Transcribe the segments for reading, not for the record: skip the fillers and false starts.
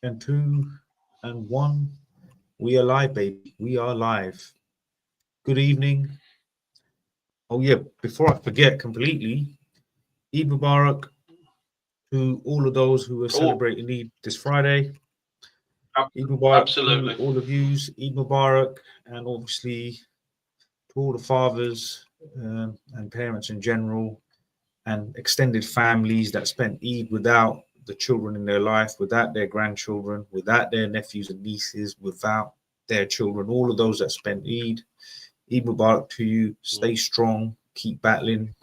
and 2 and 1. We are live, baby. We are live. Good evening. Oh, yeah, before I forget completely, Eid Mubarak to all of those who are celebrating Eid this Friday. Eid Mubarak to all of you. Eid Mubarak, and obviously to all the fathers and parents in general, and extended families that spent Eid without the children in their life, without their grandchildren, without their nephews and nieces, without their children, all of those that spent Eid. Eid Mubarak to you. Stay strong, keep battling.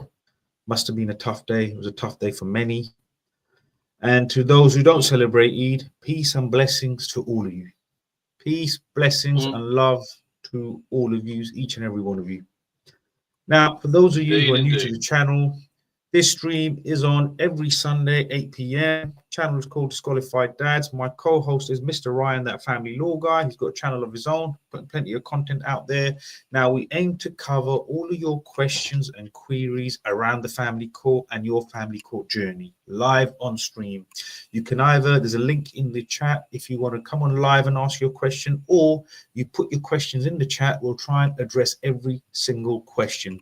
Must have been a tough day. It was a tough day for many. And to those who don't celebrate Eid, peace and blessings to all of you. Peace, blessings, and love to all of you, each and every one of you. Now, for those of you who are new to the channel, this stream is on every Sunday, 8 p.m. Channel is called Disqualified Dads. My co-host is Mr. Ryan, that family law guy. He's got a channel of his own, putting plenty of content out there. Now, we aim to cover all of your questions and queries around the family court and your family court journey, live on stream. You can either, there's a link in the chat if you want to come on live and ask your question, or you put your questions in the chat. We'll try and address every single question.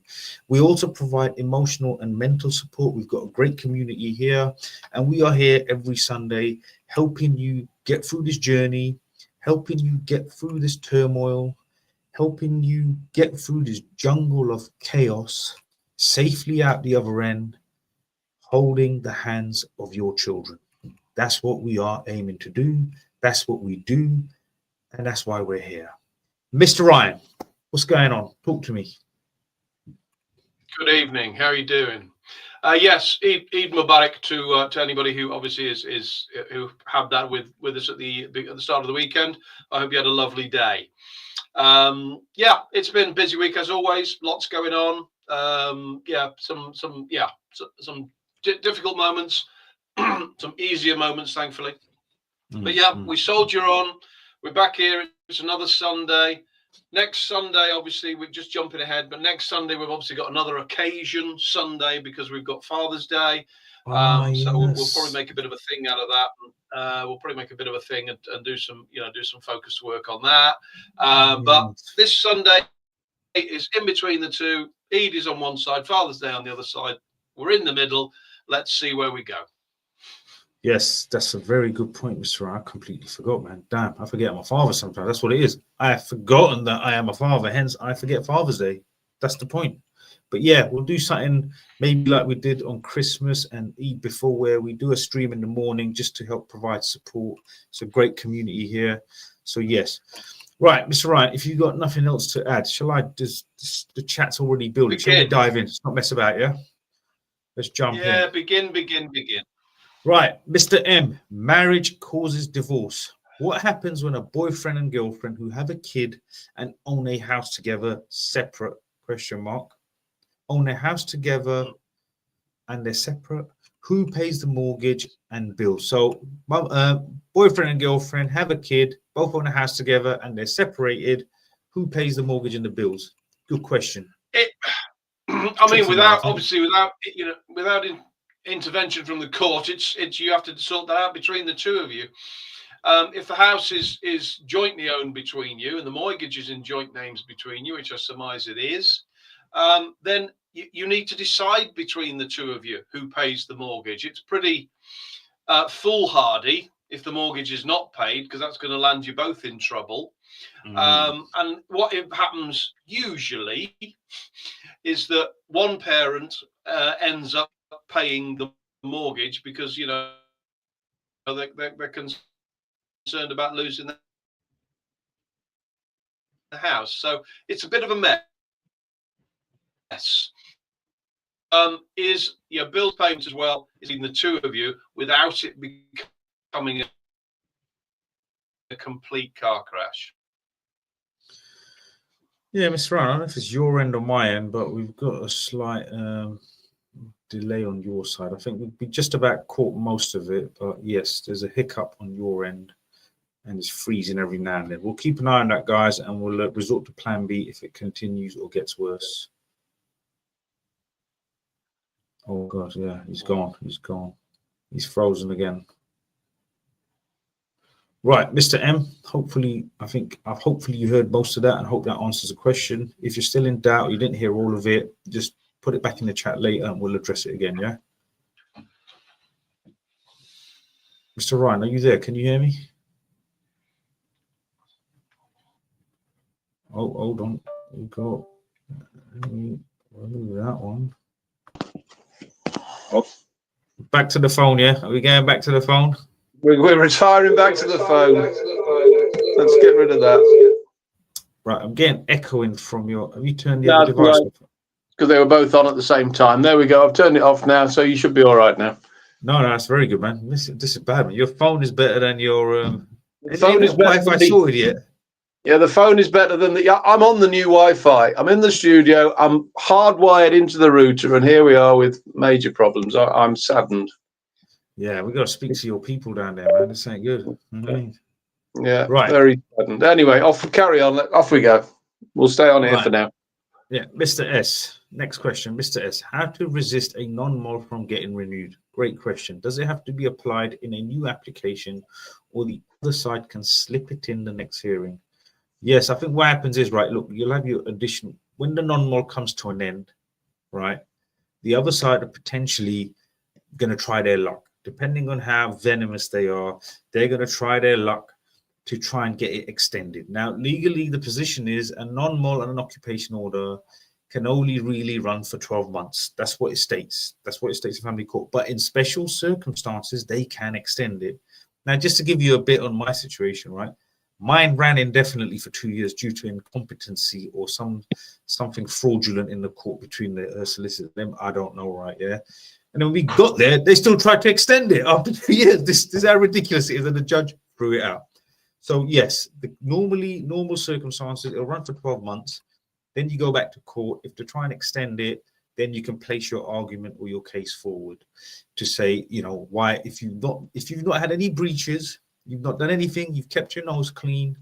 We also provide emotional and mental support. We've got a great community here, and we are here every Sunday helping you get through this journey, helping you get through this turmoil, helping you get through this jungle of chaos safely out the other end, holding the hands of your children. That's what we are aiming to do. That's what we do, and that's why we're here. Mr. Ryan, what's going on? Talk to me. Good evening. How are you doing? Yes, Eid Mubarak to anybody who obviously is who have that with us at the start of the weekend. I hope you had a lovely day. Yeah, it's been a busy week as always. Lots going on. Yeah, some difficult moments, some easier moments, thankfully. But yeah, we soldier on. We're back here. It's another Sunday. Next Sunday, obviously, we're just jumping ahead, but next Sunday, we've obviously got another occasion Sunday because we've got Father's Day. So we'll probably make a bit of a thing out of that. We'll probably make a bit of a thing and do some focused work on that. But this Sunday is in between the two. Eid is on one side, Father's Day on the other side. We're in the middle. Let's see where we go. Yes, that's a very good point, Mr. Ryan. I completely forgot, man. Damn, I forget I'm a father sometimes. That's what it is. I have forgotten that I am a father, hence I forget Father's Day. That's the point. But yeah, we'll do something maybe like we did on Christmas and Eid before, where we do a stream in the morning just to help provide support. It's a great community here. So yes. Right, Mr. Ryan, if you've got nothing else to add, shall I just, the chat's already building. Shall we dive in? Let's not mess about, yeah? Let's jump in. Yeah, begin. Right, Mr. M, marriage causes divorce. What happens when a boyfriend and girlfriend who have a kid and own a house together, separate, ? Own a house together and they're separate. Who pays the mortgage and bills? So boyfriend and girlfriend have a kid, both own a house together and they're separated. Who pays the mortgage and the bills? Good question. I mean, without intervention from the court, it's you have to sort that out between the two of you. If the house is jointly owned between you and the mortgage is in joint names between you, which I surmise it is, then you need to decide between the two of you who pays the mortgage. It's pretty foolhardy if the mortgage is not paid, because that's going to land you both in trouble. And what happens usually is that one parent ends up paying the mortgage because they're concerned about losing the house. So it's a bit of a mess. Is your bill payment as well is in the two of you without it becoming a complete car crash. Yeah, Mr. Ryan, I don't know if it's your end or my end, but we've got a slight delay on your side. I think we just about caught most of it, but yes, there's a hiccup on your end and it's freezing every now and then. We'll keep an eye on that, guys, and we'll resort to plan B if it continues or gets worse. Oh, God, yeah, he's gone. He's frozen again. Right, Mr. M. Hopefully, hopefully you heard most of that, and hope that answers the question. If you're still in doubt, you didn't hear all of it, just put it back in the chat later, and we'll address it again. Yeah. Mr. Ryan, are you there? Can you hear me? Oh, hold on. We go. That one. Oh, back to the phone. Yeah, are we going back to the phone? We're retiring back to the phone. Let's get rid of that. Right, I'm getting echoing from your. Have you turned the other device off? Because they were both on at the same time. There we go. I've turned it off now, so you should be all right now. No, that's very good, man. This is bad, man. Your phone is better than your. The phone is better Wi-Fi sorted yet? Yeah, the phone is better than the. I'm on the new Wi-Fi. I'm in the studio. I'm hardwired into the router, and here we are with major problems. I'm saddened. Yeah, we got to speak to your people down there, man. This ain't good. Yeah, right. Very saddened. Anyway, carry on. Off we go. We'll stay on here for now. Yeah, Mr. S. Next question, Mr. S. How to resist a non-mole from getting renewed? Great question. Does it have to be applied in a new application, or the other side can slip it in the next hearing? Yes, I think what happens is, right, look, you'll have your addition. When the non-mole comes to an end, right, the other side are potentially going to try their luck. Depending on how venomous they are, they're going to try their luck to try and get it extended. Now, legally, the position is a non-mole and an occupation order can only really run for 12 months. That's what it states. That's what it states in family court. But in special circumstances, they can extend it. Now, just to give you a bit on my situation, right? Mine ran indefinitely for 2 years due to incompetency or something fraudulent in the court between the solicitors. Them, I don't know, right? Yeah. And then we got there, they still tried to extend it after 2 years. This is how ridiculous it is, and the judge threw it out. So yes, normal circumstances, it'll run for 12 months. Then you go back to court. If they try and extend it, then you can place your argument or your case forward to say, you know, why, if you've not had any breaches, you've not done anything, you've kept your nose clean,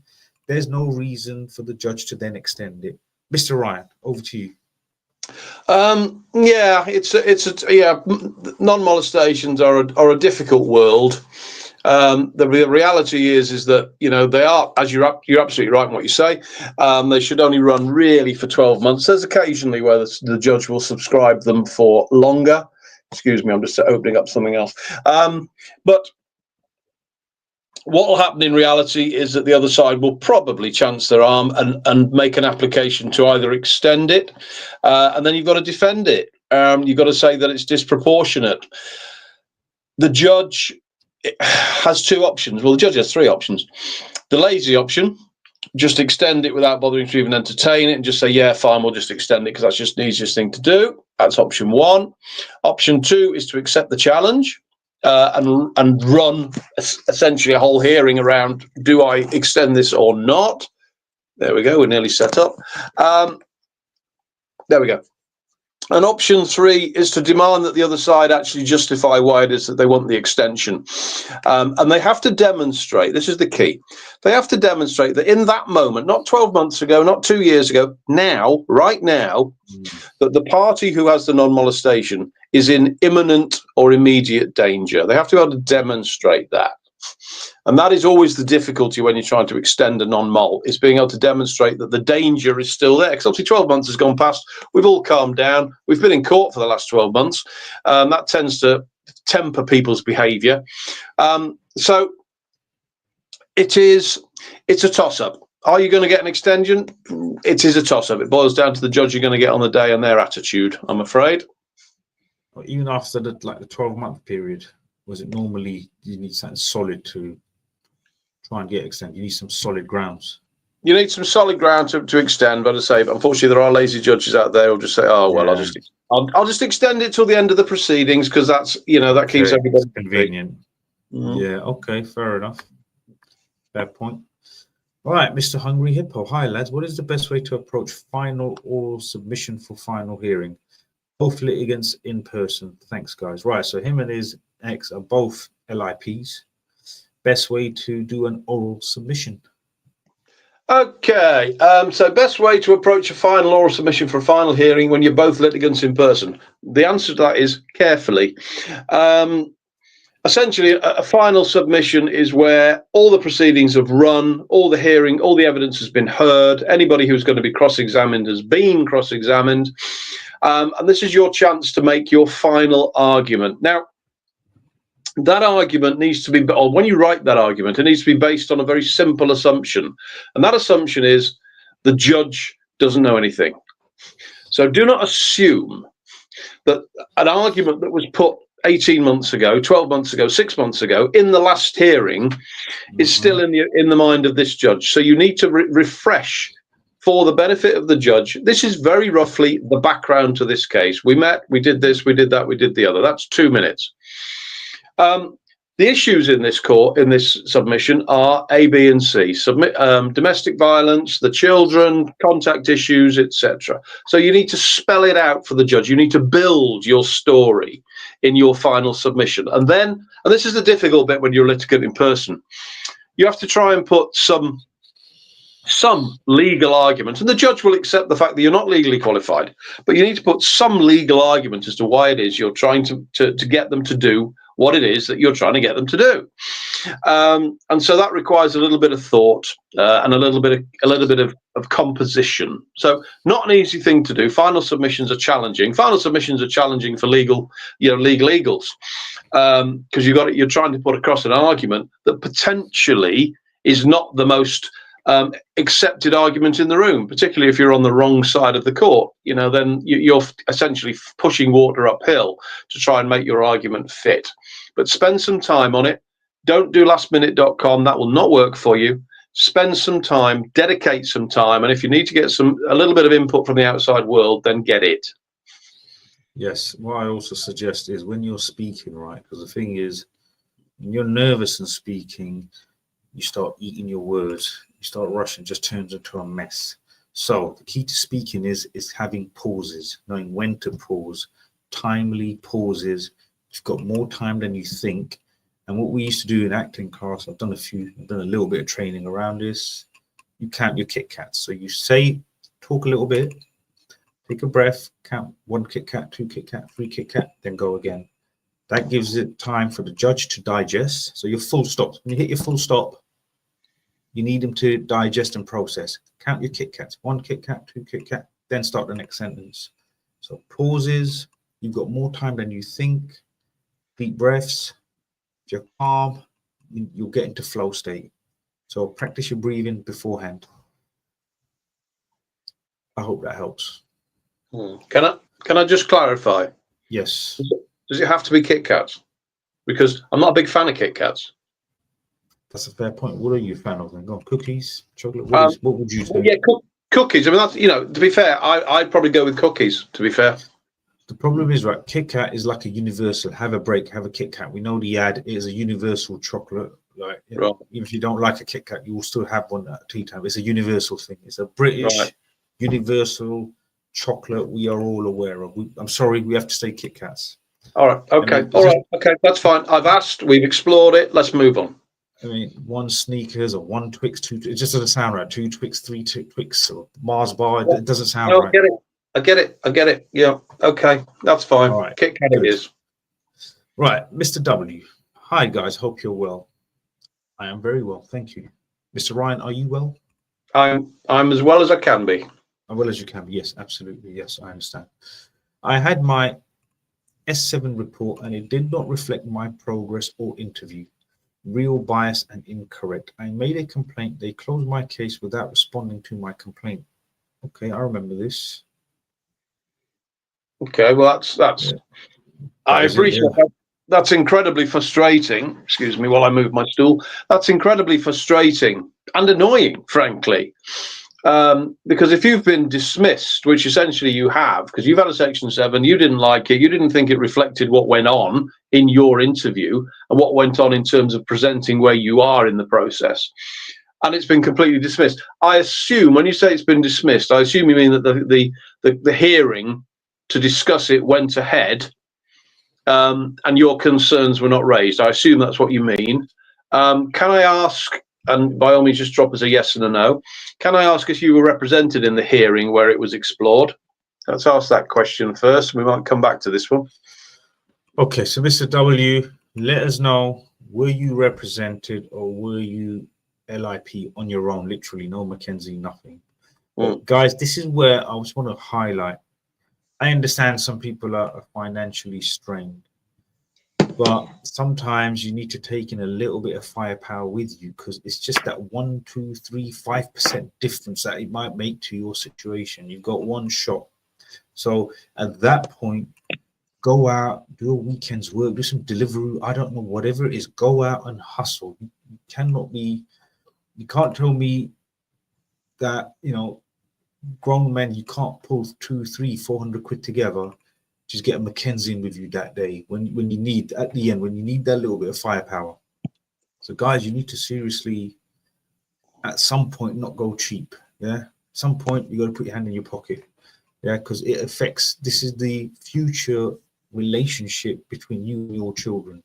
there's no reason for the judge to then extend it. Mr. Ryan, over to you. Yeah, non-molestations are a difficult world. The reality is that, you know, they are, as you're absolutely right in what you say, they should only run really for 12 months. There's occasionally where the judge will subscribe them for longer. Excuse me, I'm just opening up something else. But what will happen in reality is that the other side will probably chance their arm and make an application to either extend it, and then you've got to defend it. You've got to say that it's disproportionate. The judge has two options. Well, the judge has three options. The lazy option, just extend it without bothering to even entertain it and just say, yeah, fine, we'll just extend it because that's just the easiest thing to do. That's option one. Option two is to accept the challenge and run essentially a whole hearing around, do I extend this or not? There we go. We're nearly set up. There we go. And option three is to demand that the other side actually justify why it is that they want the extension. And they have to demonstrate, this is the key, they have to demonstrate that in that moment, not 12 months ago, not 2 years ago, now, right now, that the party who has the non-molestation is in imminent or immediate danger. They have to be able to demonstrate that. And that is always the difficulty when you're trying to extend a non-mole, is being able to demonstrate that the danger is still there. Because obviously 12 months has gone past, we've all calmed down, we've been in court for the last 12 months. That tends to temper people's behaviour. So it's a toss-up. Are you going to get an extension? It is a toss-up. It boils down to the judge you're going to get on the day and their attitude, I'm afraid. Even after the 12-month period, was it normally you need something solid to try and get extended? You need some solid grounds. You need some solid ground to extend, but I say, unfortunately, there are lazy judges out there who'll just say, "Oh well, Yeah. I'll just extend it till the end of the proceedings because that's, you know, that keeps everybody convenient." Mm-hmm. Yeah. Okay. Fair enough. Fair point. All right, Mr. Hungry Hippo. Hi, lads. What is the best way to approach final oral submission for final hearing? Both litigants in person. Thanks, guys. Right. So him and his ex are both LIPs. Best way to do an oral submission. Okay, so best way to approach a final oral submission for a final hearing when you're both litigants in person. The answer to that is carefully. essentially, a final submission is where all the proceedings have run, all the hearing, all the evidence has been heard. Anybody who's going to be cross-examined has been cross-examined. And this is your chance to make your final argument. Now, that argument needs to be, or when you write that argument, it needs to be based on a very simple assumption. And that assumption is the judge doesn't know anything. So do not assume that an argument that was put 18 months ago, 12 months ago, 6 months ago in the last hearing is still in the mind of this judge. So you need to refresh for the benefit of the judge. This is very roughly the background to this case. We met, we did this, we did that, we did the other. That's 2 minutes. The issues in this court, in this submission, are A, B, and C. Domestic violence, the children, contact issues, etc. So you need to spell it out for the judge. You need to build your story in your final submission. And this is the difficult bit when you're a litigant in person, you have to try and put some legal argument, and the judge will accept the fact that you're not legally qualified, but you need to put some legal argument as to why it is you're trying to get them to do what it is that you're trying to get them to do. And so that requires a little bit of thought and a little bit of composition. So not an easy thing to do. Final submissions are challenging. Final submissions are challenging for legal eagles, because you're trying to put across an argument that potentially is not the most accepted argument in the room, particularly if you're on the wrong side of the court. Then you're essentially pushing water uphill to try and make your argument fit. But spend some time on it. Don't do lastminute.com. That will not work for you. Spend some time, dedicate some time, and if you need to get a little bit of input from the outside world, then get it. Yes. What I also suggest is when you're speaking, right? Because the thing is, when you're nervous and speaking, you start eating your words. You start rushing, just turns into a mess. So the key to speaking is having pauses, knowing when to pause, timely pauses. You've got more time than you think. And what we used to do in acting class, I've done a little bit of training around this. You count your Kit Kats. So you talk a little bit, take a breath, count 1 Kit Kat, 2 Kit Kat, 3 Kit Kat, then go again. That gives it time for the judge to digest. So your full stop. When you hit your full stop, you need them to digest and process. Count your Kit Kats. 1 Kit Kat, 2 Kit Kat, then start the next sentence. So pauses. You've got more time than you think. Deep breaths. If you're calm, you'll get into flow state. So practice your breathing beforehand. I hope that helps. Can I just clarify? Yes. Does it have to be Kit Kats? Because I'm not a big fan of Kit Kats. That's a fair point. What are you a fan of then? Go on, cookies, chocolate. What would you say? Yeah, cookies. I mean, that's, to be fair, I'd probably go with cookies, to be fair. The problem is, right, Kit Kat is like a universal. Have a break, have a Kit Kat. We know the ad is a universal chocolate. Like, right. Even if you don't like a Kit Kat, you will still have one at tea time. It's a universal thing. It's a British universal chocolate we are all aware of. I'm sorry, we have to say Kit Kats. All right. Okay. All right. Okay. That's fine. I've asked. We've explored it. Let's move on. I mean, 1 Snickers or 1 Twix, 2. It just doesn't sound right. 2 Twix, 3 Twix, or Mars bar. It doesn't sound right. I get it. Yeah. Okay. That's fine. All right. Kit Kat it is. Right. Mr. W. Hi, guys. Hope you're well. I am very well. Thank you. Mr. Ryan, are you well? I'm as well as I can be. As well as you can be. Yes, absolutely. Yes, I understand. I had my S7 report and it did not reflect my progress or interview. Real bias and incorrect. I made a complaint. They closed my case without responding to my complaint. Okay, I remember this. Okay, well that's yeah. I appreciate that. That's incredibly frustrating. Excuse me while I move my stool. That's incredibly frustrating and annoying, frankly. Because if you've been dismissed, which essentially you have, because you've had a Section 7, you didn't like it, you didn't think it reflected what went on in your interview and what went on in terms of presenting where you are in the process, and it's been completely dismissed. I assume when you say it's been dismissed, I assume you mean that the hearing to discuss it went ahead, and your concerns were not raised. I assume that's what you mean. Can I ask, and by all means just drop us a yes and a no, can I ask if you were represented in the hearing where it was explored? Let's ask that question first. We might come back to this one. Okay, so Mr. W, Let us know, were you represented or were you LIP on your own? Literally, no Mackenzie, nothing. But guys, this is where I just want to highlight. I understand some people are financially strained, but sometimes you need to take in a little bit of firepower with you, because it's just that 1, 2, 3, 5% difference that it might make to your situation. You've got one shot. So at that point, go out, do a weekend's work, do some delivery. I don't know, whatever it is, go out and hustle. You can't tell me that, grown men, you can't pull 200, 300, 400 quid together. Just get a Mackenzie in with you that day when you need, at the end, when you need that little bit of firepower. So guys, you need to seriously, at some point, not go cheap. Yeah. At some point, you got to put your hand in your pocket. Yeah. Because it affects, this is the future relationship between you and your children.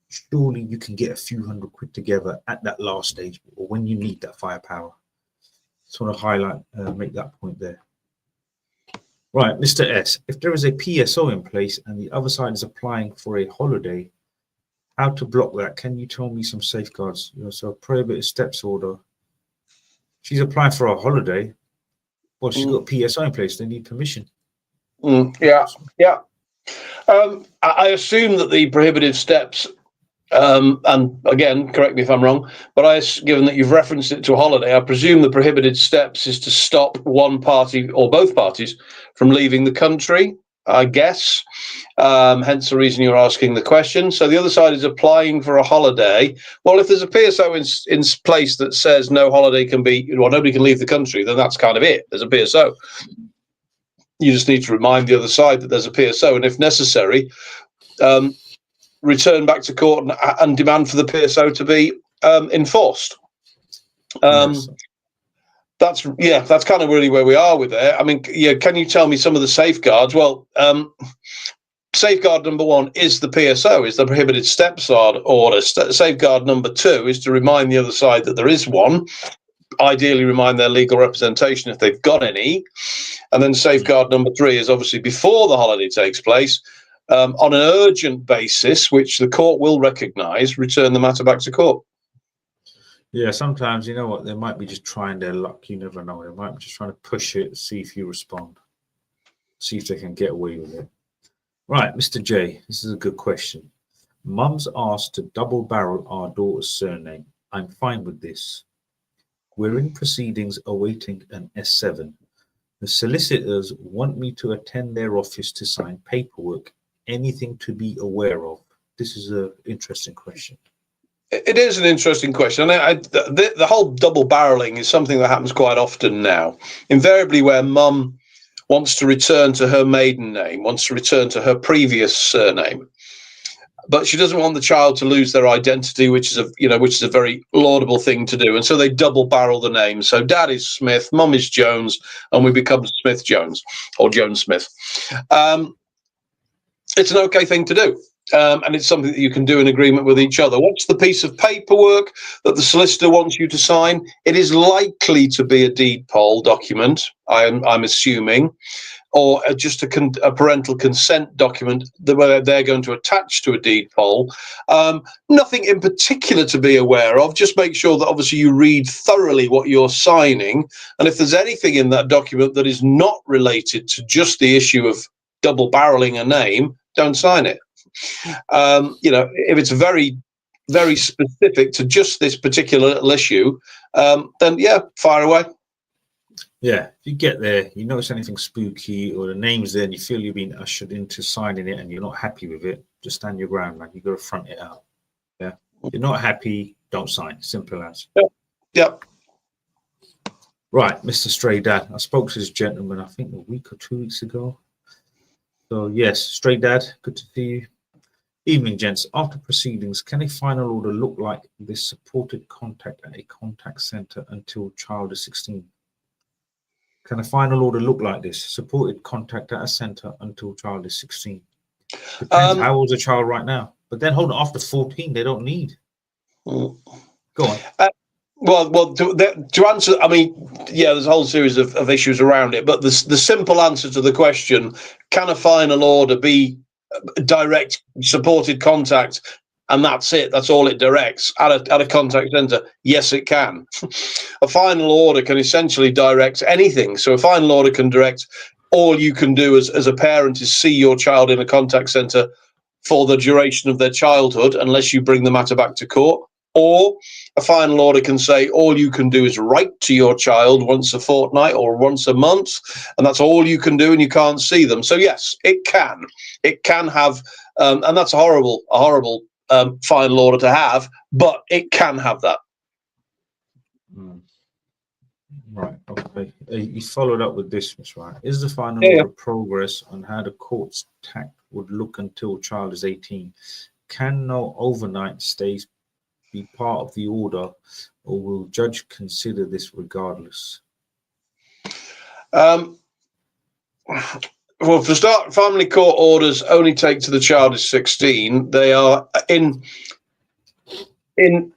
Surely you can get a few hundred quid together at that last stage, or when you need that firepower. Just want to highlight, make that point there. Right, Mr. S, if there is a PSO in place and the other side is applying for a holiday, how to block that? Can you tell me some safeguards? So prohibited steps order. She's applying for a holiday. Well, she's got a PSO in place. They need permission. Yeah. I assume that the prohibitive steps, and again, correct me if I'm wrong, but given that you've referenced it to a holiday, I presume the prohibited steps is to stop one party or both parties from leaving the country, I guess. Hence the reason you're asking the question. So the other side is applying for a holiday. Well, if there's a PSO in place that says no holiday can be, well, nobody can leave the country, then that's kind of it. There's a PSO. You just need to remind the other side that there's a PSO, and if necessary, return back to court and demand for the PSO to be enforced. Yes. That's kind of really where we are with it. I mean, can you tell me some of the safeguards? Well, safeguard number 1 is the PSO, is the prohibited steps order. Safeguard number 2 is to remind the other side that there is one. Ideally, remind their legal representation if they've got any. And then safeguard number 3 is obviously before the holiday takes place, on an urgent basis, which the court will recognise, return the matter back to court. Yeah, sometimes, you know what, they might be just trying their luck. You never know. They might be just trying to push it, see if you respond, see if they can get away with it. Right, Mr. J, this is a good question. Mum's asked to double barrel our daughter's surname. I'm fine with this. We're in proceedings awaiting an S7. The solicitors want me to attend their office to sign paperwork. Anything to be aware of? This is an interesting question. It is an interesting question. And the whole double barreling is something that happens quite often now. Invariably where mum wants to return to her maiden name, wants to return to her previous surname, but she doesn't want the child to lose their identity, which is a very laudable thing to do. And so they double barrel the name. So dad is Smith, mum is Jones, and we become Smith Jones or Jones Smith. It's an okay thing to do. And it's something that you can do in agreement with each other. What's the piece of paperwork that the solicitor wants you to sign? It is likely to be a deed poll document, I'm assuming, or just a parental consent document that they're going to attach to a deed poll. Nothing in particular to be aware of. Just make sure that obviously you read thoroughly what you're signing. And if there's anything in that document that is not related to just the issue of double barreling a name, don't sign it. If it's very, very specific to just this particular little issue, then yeah, fire away. Yeah, if you get there, you notice anything spooky or the name's there and you feel you've been ushered into signing it and you're not happy with it, just stand your ground, man. You got to front it out. Yeah, you're not happy, don't sign. Simple as. Yep. Right, Mr. Stray Dad. I spoke to this gentleman, I think a week or 2 weeks ago. So yes, Stray Dad, good to see you. Evening, gents. After proceedings, can a final order look like this: supported contact at a contact centre until child is 16? Can a final order look like this: supported contact at a centre until child is 16? Depends how old's a child right now. But then hold on, after 14, they don't need. Go on. Well, to answer, I mean, yeah, there's a whole series of issues around it. But the simple answer to the question, can a final order be direct supported contact and that's it. That's all it directs at a contact centre. Yes, it can. A final order can essentially direct anything. So a final order can direct all you can do as a parent is see your child in a contact centre for the duration of their childhood, unless you bring the matter back to court. Or a final order can say all you can do is write to your child once a fortnight or once a month, and that's all you can do, and you can't see them. So yes, it can have, and that's a horrible final order to have, but it can have that. Right. Okay. You followed up with this, Miss Wright. Is the final order progress on how the court's tact would look until child is 18? Can no overnight stays be part of the order, or will judge consider this regardless? Well, for start, family court orders only take to the child is 16. They are in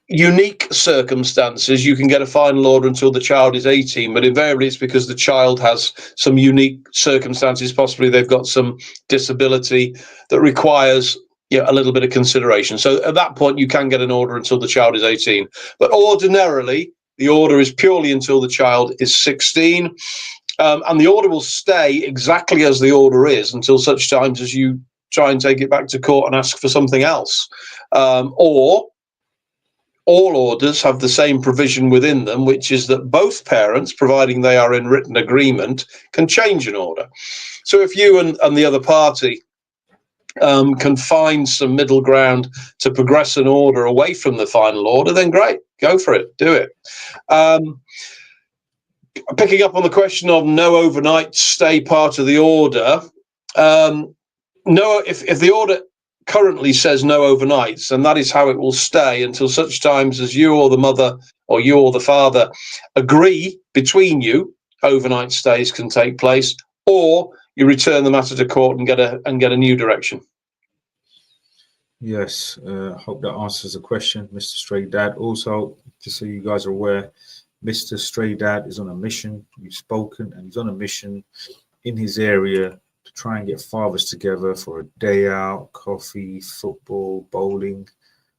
unique circumstances. You can get a final order until the child is 18, but invariably it's because the child has some unique circumstances. Possibly they've got some disability that requires a little bit of consideration. So at that point, you can get an order until the child is 18. But ordinarily, the order is purely until the child is 16. And the order will stay exactly as the order is until such times as you try and take it back to court and ask for something else. Or all orders have the same provision within them, which is that both parents, providing they are in written agreement, can change an order. So if you and the other party can find some middle ground to progress an order away from the final order, then great, go for it, do it. Picking up on the question of no overnight stay part of the order, no, if the order currently says no overnights, and that is how it will stay until such times as you or the mother or you or the father agree between you overnight stays can take place, or you return the matter to court and get a new direction. Yes, hope that answers the question, Mr. Stray Dad. Also, just so you guys are aware, Mr. Stray Dad is on a mission. You've spoken, and he's on a mission in his area to try and get fathers together for a day out, coffee, football, bowling,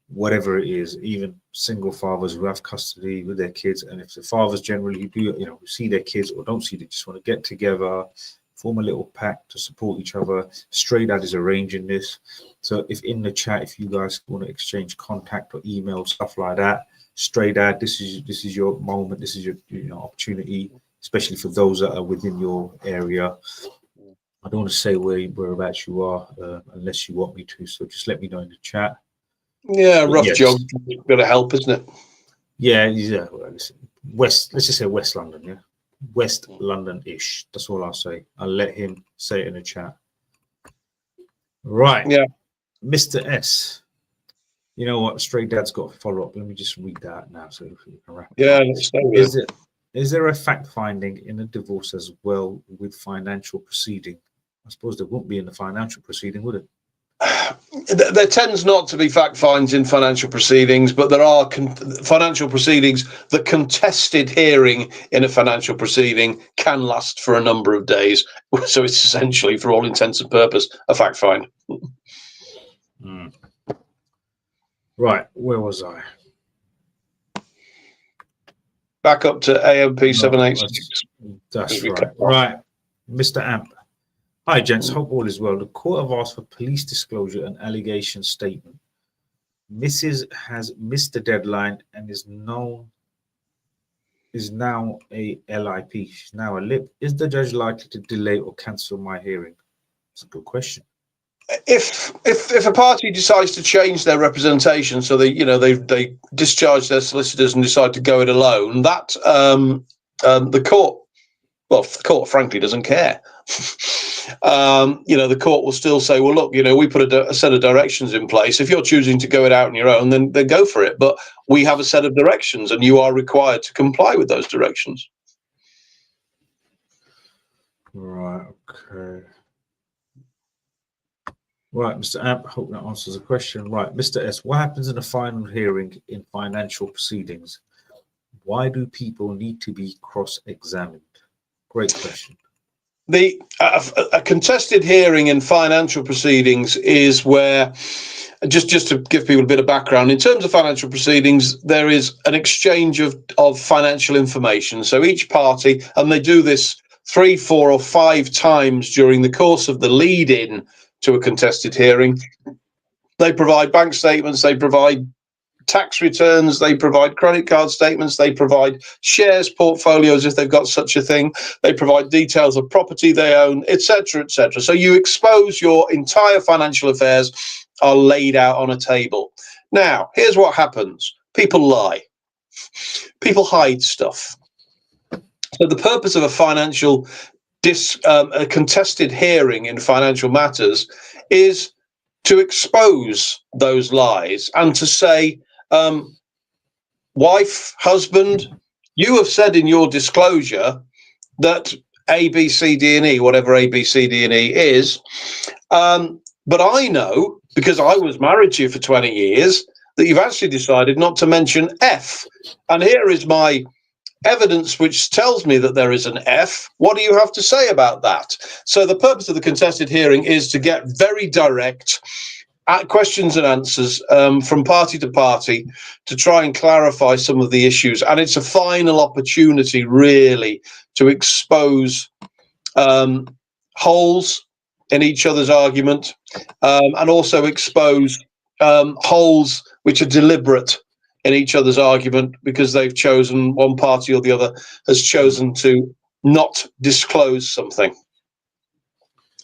whatever it is. Even single fathers who have custody with their kids, and if the fathers generally do, see their kids or don't see them, just want to get together, form a little pack to support each other. Stray Dad is arranging this. So if in the chat, if you guys want to exchange contact or email, stuff like that, Stray Dad, this is your moment. This is your opportunity, especially for those that are within your area. I don't want to say whereabouts you are unless you want me to. So just let me know in the chat. Yeah, rough job, bit of help, isn't it? Yeah. Well, West. Let's just say West London. Yeah, West London-ish. That's all I'll say. I'll let him say it in the chat. Right. Yeah. Mr. S. You know what? Stray Dad's got a follow-up. Let me just read that now so we can wrap it up. Is there a fact finding in a divorce as well with financial proceeding? I suppose there wouldn't be in the financial proceeding, would it? There tends not to be fact finds in financial proceedings, but there are financial proceedings. The contested hearing in a financial proceeding can last for a number of days. So it's essentially, for all intents and purposes, a fact find. Right, where was I? Back up to AMP 786. That's right. Right, Mr. Amp. Hi, gents. Hope all is well. The court have asked for police disclosure and allegation statement. Mrs. has missed the deadline and is now a LIP. She's now a LIP. Is the judge likely to delay or cancel my hearing? It's a good question. If a party decides to change their representation, so they discharge their solicitors and decide to go it alone, that the court frankly doesn't care. The court will still say, well, look, we put a set of directions in place. If you're choosing to go it out on your own, then go for it. But we have a set of directions, and you are required to comply with those directions. Right. Okay. Right, Mr. Amp, hope that answers the question. Right, Mr. S, what happens in a final hearing in financial proceedings? Why do people need to be cross-examined? Great question. a contested hearing in financial proceedings is where, just to give people a bit of background, in terms of financial proceedings, there is an exchange of financial information. So each party, and they do this 3, 4, or 5 times during the course of the lead-in to a contested hearing. They provide bank statements, they provide tax returns, they provide credit card statements, they provide shares portfolios if they've got such a thing, they provide details of property they own, etc., etc. So you expose your entire financial affairs are laid out on a table. Now, here's what happens. People lie. People hide stuff. So the purpose of a financial a contested hearing in financial matters is to expose those lies and to say, wife, husband, you have said in your disclosure that A, B, C, D, and E, whatever A, B, C, D, and E is, but I know, because I was married to you for 20 years, that you've actually decided not to mention F. And here is my evidence which tells me that there is an F. What do you have to say about that? So the purpose of the contested hearing is to get very direct questions and answers from party to party to try and clarify some of the issues. And it's a final opportunity, really, to expose holes in each other's argument and also expose holes which are deliberate in each other's argument because they've chosen, one party or the other has chosen to not disclose something.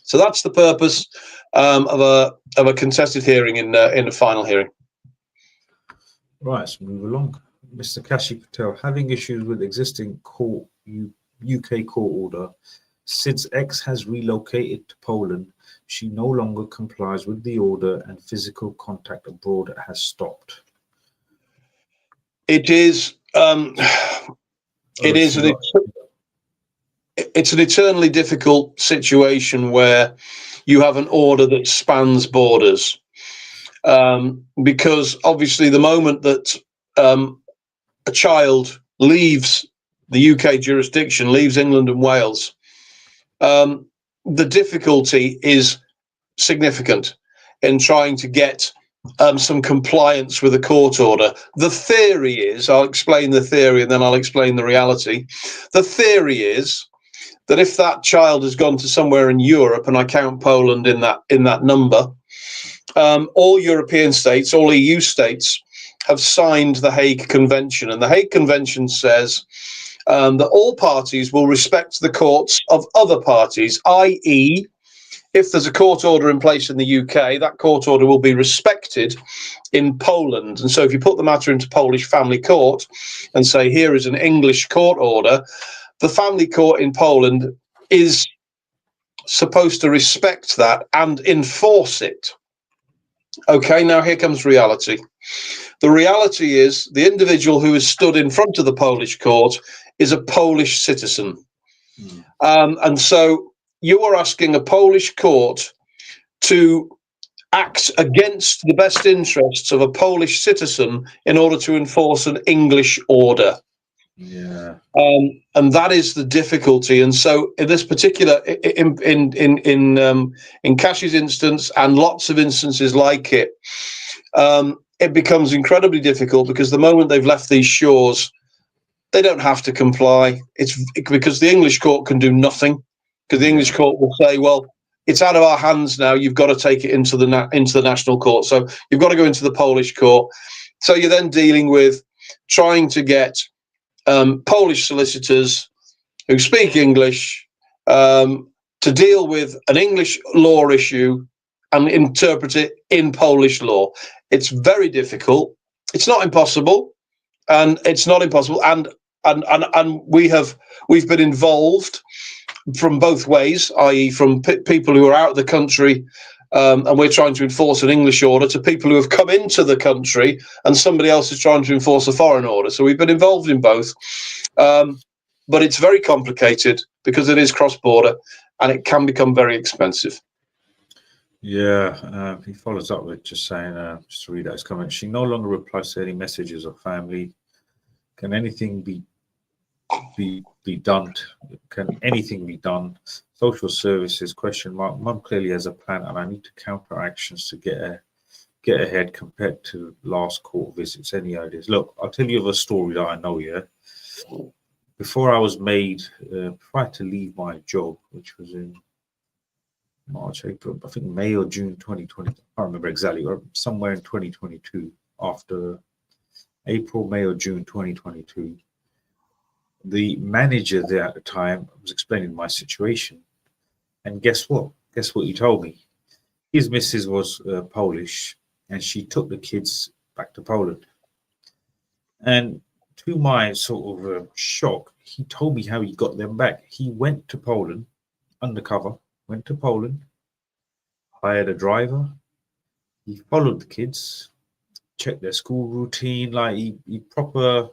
So that's the purpose of a contested hearing in a final hearing. Right, let's move along. Mr. Kashi Patel, having issues with existing UK court order. Since X has relocated to Poland, she no longer complies with the order and physical contact abroad has stopped. It is it's an eternally difficult situation where you have an order that spans borders, because obviously the moment that a child leaves the UK jurisdiction, leaves England and Wales, the difficulty is significant in trying to get some compliance with a court order. The theory is, I'll explain the theory and then I'll explain the reality. The theory is that if that child has gone to somewhere in Europe, and I count Poland in that number, all European states, all EU states have signed the Hague Convention, and the Hague Convention says that all parties will respect the courts of other parties, i.e., if there's a court order in place in the UK, that court order will be respected in Poland. And so if you put the matter into Polish family court and say, here is an English court order, the family court in Poland is supposed to respect that and enforce it. Okay, now here comes reality. The reality is the individual who has stood in front of the Polish court is a Polish citizen. And so you are asking a Polish court to act against the best interests of a Polish citizen in order to enforce an English order. Yeah. And that is the difficulty. And so in this particular, in Kashi's instance and lots of instances like it, it becomes incredibly difficult because the moment they've left these shores, they don't have to comply. It's because the English court can do nothing. Because the English court will say, well, it's out of our hands now. You've got to take it into the national court. So you've got to go into the Polish court. So you're then dealing with trying to get Polish solicitors who speak English to deal with an English law issue and interpret it in Polish law. It's very difficult. It's not impossible, and it's not impossible. And we've been involved from both ways, i.e. from people who are out of the country and we're trying to enforce an English order, to people who have come into the country and somebody else is trying to enforce a foreign order. So we've been involved in both, but it's very complicated because it is cross-border and it can become very expensive. Yeah, he follows up with just saying, just to read out his comment, she no longer replies to any messages of family. Can anything be be done? Can anything be done? Social services, question mark. Mum clearly has a plan, and I need to counter actions to get ahead compared to last court visits. Any ideas? Look, I'll tell you of a story that I know. Yeah, before I was made, before I had to leave my job, which was in March, April, I think May or June 2020. I can't remember exactly, or somewhere in 2022, after April, May, or June 2022. The manager there at the time was explaining my situation, and guess what? Guess what he told me? His missus was Polish, and she took the kids back to Poland. And to my sort of shock, he told me how he got them back. He went to Poland undercover, went to Poland, hired a driver. He followed the kids, checked their school routine, like he proper.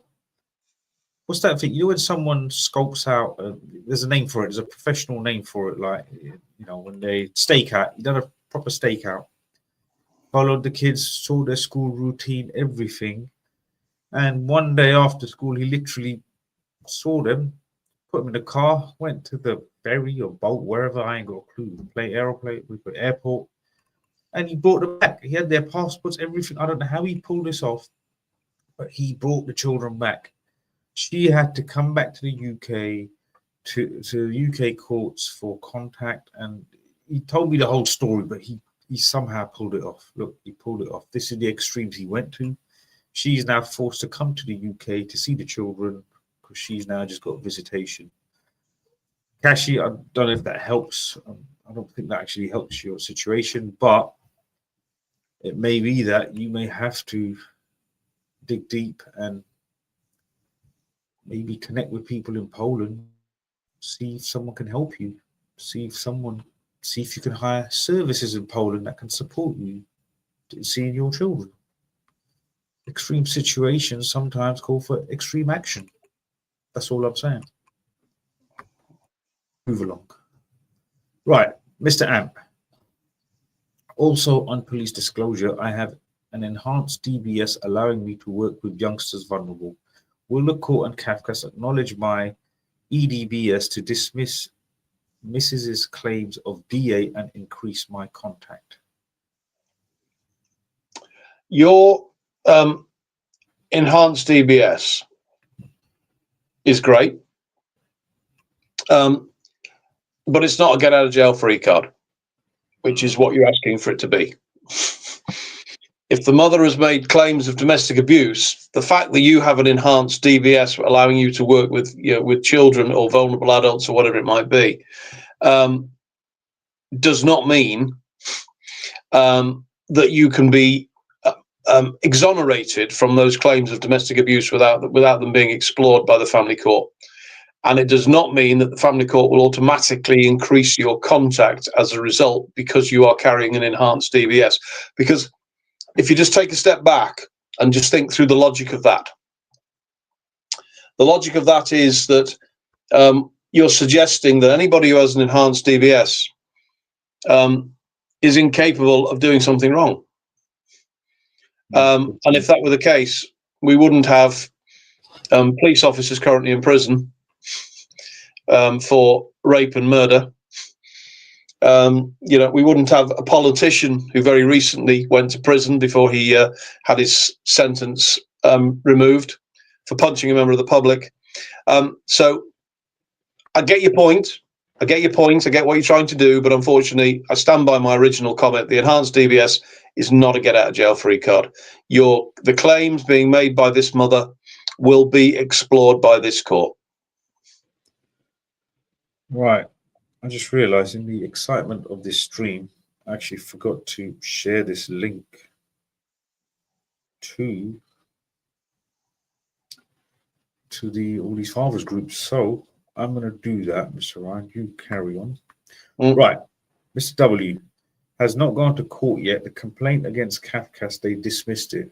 What's that thing? You know when someone scopes out? There's a name for it. There's a professional name for it. Like when they stake out. He done a proper stakeout. Followed the kids, saw their school routine, everything. And one day after school, he literally saw them, put them in the car, went to the ferry or boat, wherever, I ain't got a clue. Aeroplane, we put airport, and he brought them back. He had their passports, everything. I don't know how he pulled this off, but he brought the children back. She had to come back to the UK, to the UK courts for contact, and he told me the whole story, but he somehow pulled it off. Look, he pulled it off. This is the extremes he went to. She's now forced to come to the UK to see the children because she's now just got visitation. Kashi, I don't know if that helps. I don't think that actually helps your situation, but it may be that you may have to dig deep and maybe connect with people in Poland, see if someone can help you, see if you can hire services in Poland that can support you in seeing your children. Extreme situations sometimes call for extreme action. That's all I'm saying. Move along. Right, Mr. Amp. Also on police disclosure, I have an enhanced DBS allowing me to work with youngsters vulnerable. Will the court and CAFCAS acknowledge my EDBS to dismiss Mrs.'s claims of DA and increase my contact? Your enhanced DBS is great, but it's not a get out of jail free card, which is what you're asking for it to be. If the mother has made claims of domestic abuse, the fact that you have an enhanced DBS allowing you to work with children or vulnerable adults or whatever it might be, does not mean that you can be exonerated from those claims of domestic abuse without them being explored by the family court. And it does not mean that the family court will automatically increase your contact as a result because you are carrying an enhanced DBS. Because if you just take a step back and just think through the logic of that, is that you're suggesting that anybody who has an enhanced DBS is incapable of doing something wrong. And if that were the case, we wouldn't have police officers currently in prison for rape and murder. We wouldn't have a politician who very recently went to prison before he had his sentence removed for punching a member of the public. So I get your point. I get what you're trying to do, but unfortunately, I stand by my original comment. The enhanced DBS is not a get out of jail free card. The claims being made by this mother will be explored by this court. Right. I just realized in the excitement of this stream, I actually forgot to share this link to all these fathers groups. So I'm going to do that, Mr. Ryan. You carry on. Right. Mr. W has not gone to court yet. The complaint against CAFCAS, they dismissed it.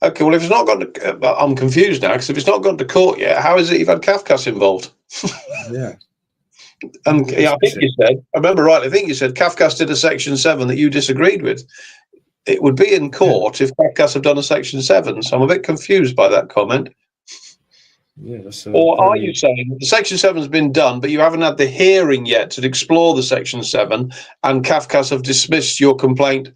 Okay, well, if it's not gone to, I'm confused now, because if it's not gone to court yet, how is it you've had CAFCAS involved? Yeah. And I remember rightly, I think you said CAFCAS did a Section 7 that you disagreed with. It would be in court if CAFCAS have done a Section 7, so I'm a bit confused by that comment. Yeah, that's Or are you saying that the Section 7 has been done, but you haven't had the hearing yet to explore the Section 7, and CAFCAS have dismissed your complaint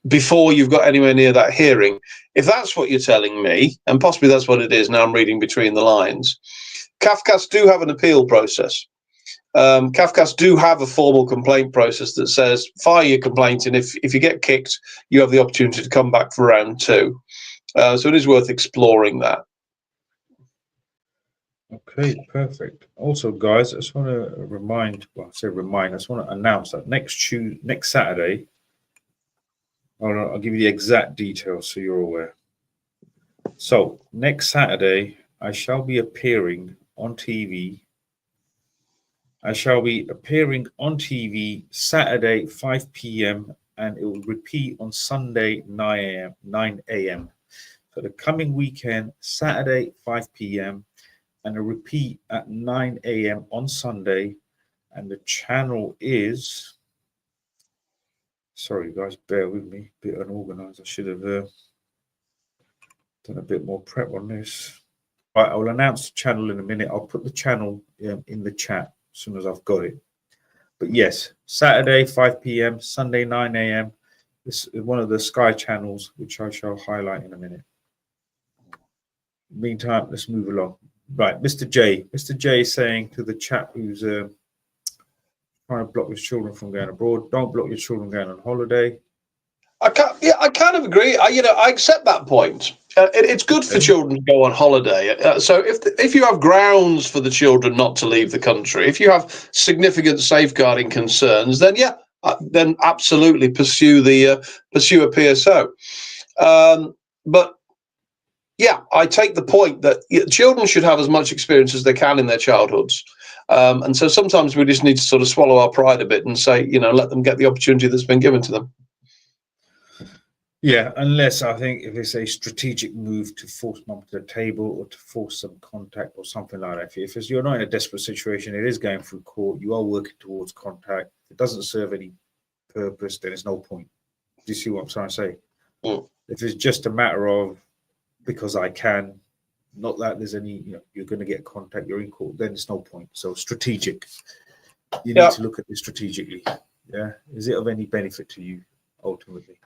before you've got anywhere near that hearing? If that's what you're telling me, and possibly that's what it is, now I'm reading between the lines, CAFCAS do have an appeal process. CAFCAS do have a formal complaint process that says file your complaint, and if you get kicked, you have the opportunity to come back for round 2. So it is worth exploring that. Okay, perfect. Also, guys, I just want to I just want to announce that next Saturday, I'll give you the exact details so you're aware. So next Saturday, I shall be appearing on TV. I shall be appearing on TV Saturday 5 p.m. and it will repeat on Sunday 9 a.m. So the coming weekend, Saturday 5 p.m. and a repeat at 9 a.m. on Sunday. And the channel is, sorry guys, bear with me, a bit unorganized. I should have done a bit more prep on this. All right, I will announce the channel in a minute. I'll put the channel in the chat as soon as I've got it. But yes, Saturday 5 p.m., Sunday 9 a.m. This is one of the Sky channels, which I shall highlight in a minute. Meantime, let's move along. Right, Mr. J. Mr. J is saying to the chap who's trying to block his children from going abroad, don't block your children going on holiday. I kind of agree. I accept that point. It's good for children to go on holiday. So if you have grounds for the children not to leave the country, if you have significant safeguarding concerns, then then absolutely pursue a PSO. But yeah, I take the point that children should have as much experience as they can in their childhoods. And so sometimes we just need to sort of swallow our pride a bit and say, let them get the opportunity that's been given to them. Yeah, unless I think if it's a strategic move to force mum to the table or to force some contact or something like that. If you're not in a desperate situation, it is going through court, you are working towards contact, it doesn't serve any purpose, then there's no point. Do you see what I'm trying to say? Mm. If it's just a matter of because I can, not that there's any, you're going to get contact, you're in court, then it's no point. So strategic. You need to look at it strategically. Yeah. Is it of any benefit to you ultimately?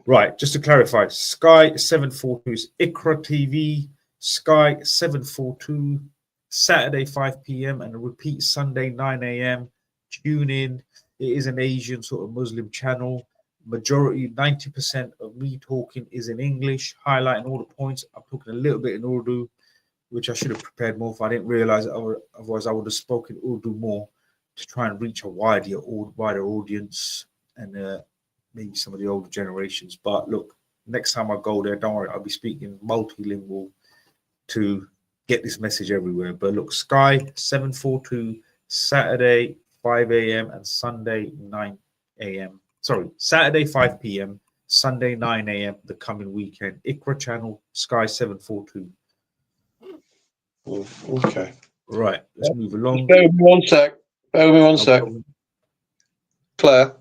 Right, just to clarify, Sky 742 is ICRA TV, Sky 742, Saturday 5 p.m. and a repeat Sunday 9 a.m. Tune in. It is an Asian sort of Muslim channel. Majority, 90% of me talking is in English, highlighting all the points. I'm talking a little bit in Urdu, which I should have prepared more for. I didn't realize it, otherwise I would have spoken Urdu more to try and reach a wider audience and maybe some of the older generations. But look, next time I go there, don't worry, I'll be speaking multilingual to get this message everywhere. But look, Sky 742, Saturday 5 a.m. and Sunday 9 a.m. Sorry, Saturday 5 p.m., Sunday 9 a.m. the coming weekend. ICRA channel, Sky 742. Okay. Right, let's move along. Bear with me one sec. Claire,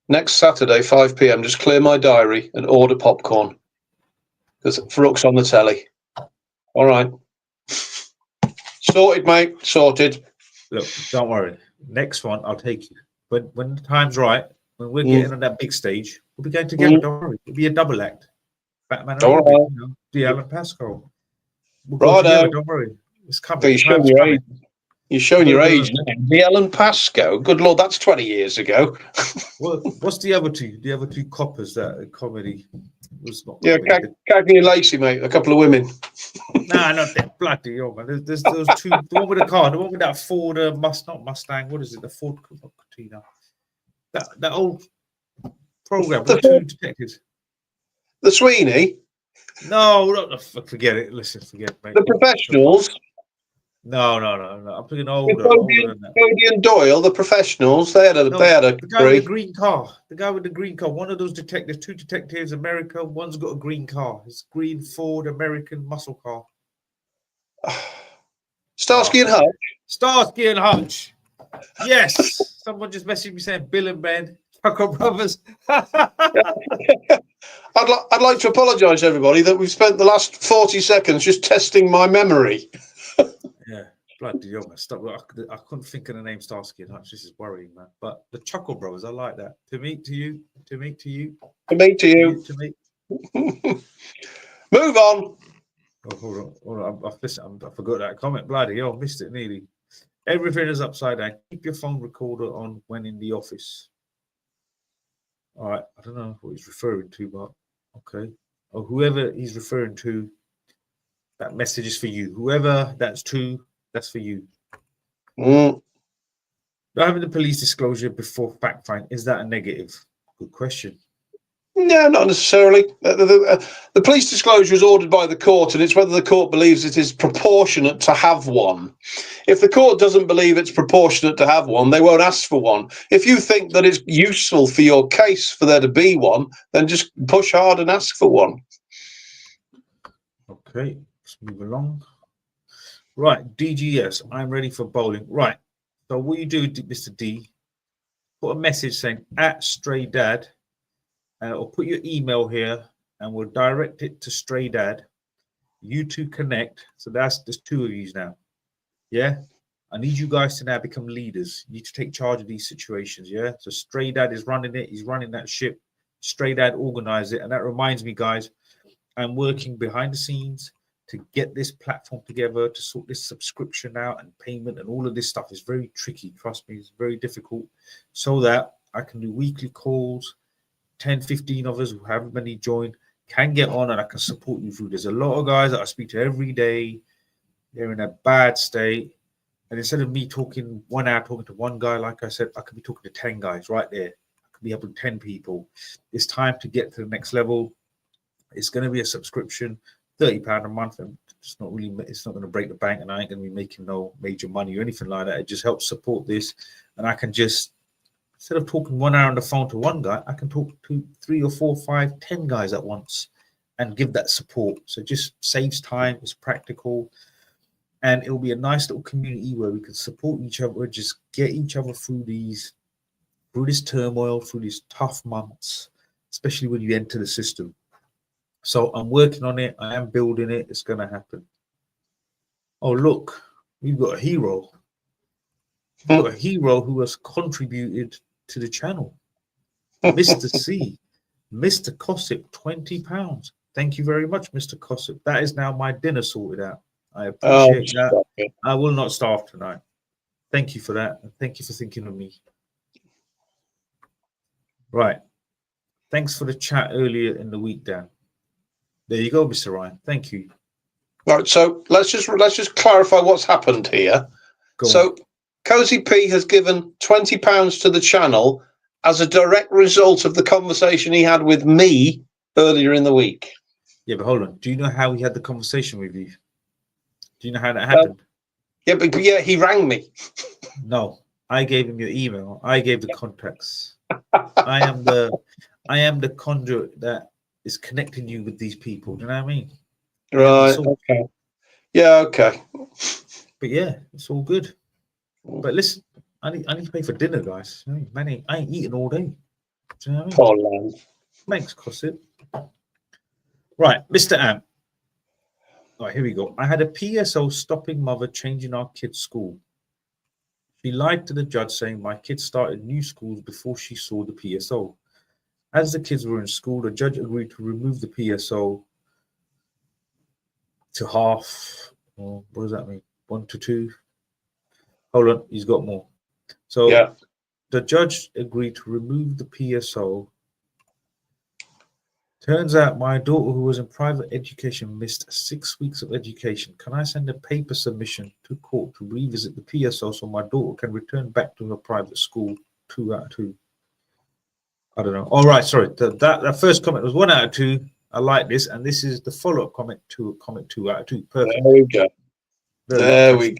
next Saturday, 5 p.m., just clear my diary and order popcorn. Because Farouk's on the telly. All right. Sorted, mate. Sorted. Look, don't worry. Next one, I'll take you. When the time's right, when we're getting on that big stage, we'll be going together. Don't worry. It'll be a double act. Batman and Robin, the Alan Pascal. We'll go together. Don't worry. It's coming. You're showing your age. You're showing your age now. The Alan Pascoe. Good Lord, that's 20 years ago. Well, what's the other two? The other two coppers that comedy was not. Yeah, Cagney and Lacey, mate. A couple of women. Nah, not that bloody hell, man. There's those two. The one with the car, the one with that Ford not Mustang. What is it? The Ford Cortina. That old program with two detectives. The Sweeney. No, forget it. Listen, forget it, mate. The Professionals. No. I'm thinking older than that. Bodie and Doyle, the Professionals. They had a the guy with the green car. The guy with the green car. One of those detectives. Two detectives. America. One's got a green car. It's green Ford American muscle car. Starsky and Hutch. Starsky and Hutch. Yes. Someone just messaged me saying Bill and Ben, Tucker Brothers. I'd like to apologise, everybody, that we've spent the last 40 seconds just testing my memory. Yeah, bloody hell, man. Stop. I couldn't think of the name Starsky and Hutch. This is worrying, man. But the Chuckle Bros, I like that. To meet to you, to meet to you, To me, to you. to meet. Move on. Oh, hold on. I forgot that comment. Bloody hell, missed it nearly. Everything is upside down. Keep your phone recorder on when in the office. All right, I don't know what he's referring to, but okay. Or whoever he's referring to, that message is for you. Whoever that's to, that's for you. Mm. Not having the police disclosure before fact find, is that a negative? Good question. No, not necessarily. The police disclosure is ordered by the court, and it's whether the court believes it is proportionate to have one. If the court doesn't believe it's proportionate to have one, they won't ask for one. If you think that it's useful for your case for there to be one, then just push hard and ask for one. Okay, let's move along. Right, DGS, I'm ready for bowling. Right, so what you do, Mr. D, put a message saying @StrayDad, or put your email here, and we'll direct it to StrayDad. You two connect. So there's two of you now. Yeah, I need you guys to now become leaders. You need to take charge of these situations. Yeah, so StrayDad is running it. He's running that ship. StrayDad organized it, and that reminds me, guys, I'm working behind the scenes to get this platform together, to sort this subscription out and payment and all of this stuff. Is very tricky. Trust me, it's very difficult. So that I can do weekly calls. 10, 15 of us, however many join, can get on, and I can support you through. There's a lot of guys that I speak to every day. They're in a bad state. And instead of me talking 1 hour, talking to one guy, like I said, I could be talking to 10 guys right there. I could be helping 10 people. It's time to get to the next level. It's going to be a subscription, £30 a month. And it's not going to break the bank, and I ain't going to be making no major money or anything like that. It just helps support this. And I can just, instead of talking 1 hour on the phone to one guy, I can talk to 3 or 4, 5, 10 guys at once and give that support. So it just saves time, it's practical, and it'll be a nice little community where we can support each other, just get each other through this turmoil, through these tough months, especially when you enter the system. So I'm working on it. I am building it. It's going to happen. Oh, look, we've got a hero. We've got a hero who has contributed to the channel. Mr. C, Mr. Cossip, £20. Thank you very much, Mr. Cossip. That is now my dinner sorted out. I appreciate that. I will not starve tonight. Thank you for that. And thank you for thinking of me. Right. Thanks for the chat earlier in the week, Dan. There you go, Mr. Ryan. Thank you. Right. So let's just clarify what's happened here. So Cozy P has given £20 to the channel as a direct result of the conversation he had with me earlier in the week. Yeah, but hold on. Do you know how he had the conversation with you? Do you know how that happened? Yeah, but yeah, he rang me. No, I gave him your email. I gave the contacts. I am the conduit that is connecting you with these people. Do you know what I mean? Right. Okay. Yeah. Okay. But yeah, it's all good. But listen, I need to pay for dinner, guys. Man, I ain't eating all day. Do you know what I mean? Poor man. Thanks, Cossip. Right, Mr. Amp. All right, here we go. I had a PSO stopping mother changing our kid's school. She lied to the judge saying my kids started new schools before she saw the PSO. As the kids were in school, the judge agreed to remove the PSO to half. What does that mean? 1 to 2. Hold on, he's got more. So yeah. The judge agreed to remove the PSO. Turns out my daughter, who was in private education, missed 6 weeks of education. Can I send a paper submission to court to revisit the PSO so my daughter can return back to her private school? 2 out of 2. I don't know. All right, sorry. That first comment was 1 out of 2. I like this, and this is the follow-up comment to comment 2 out of 2. Perfect. There we go. There we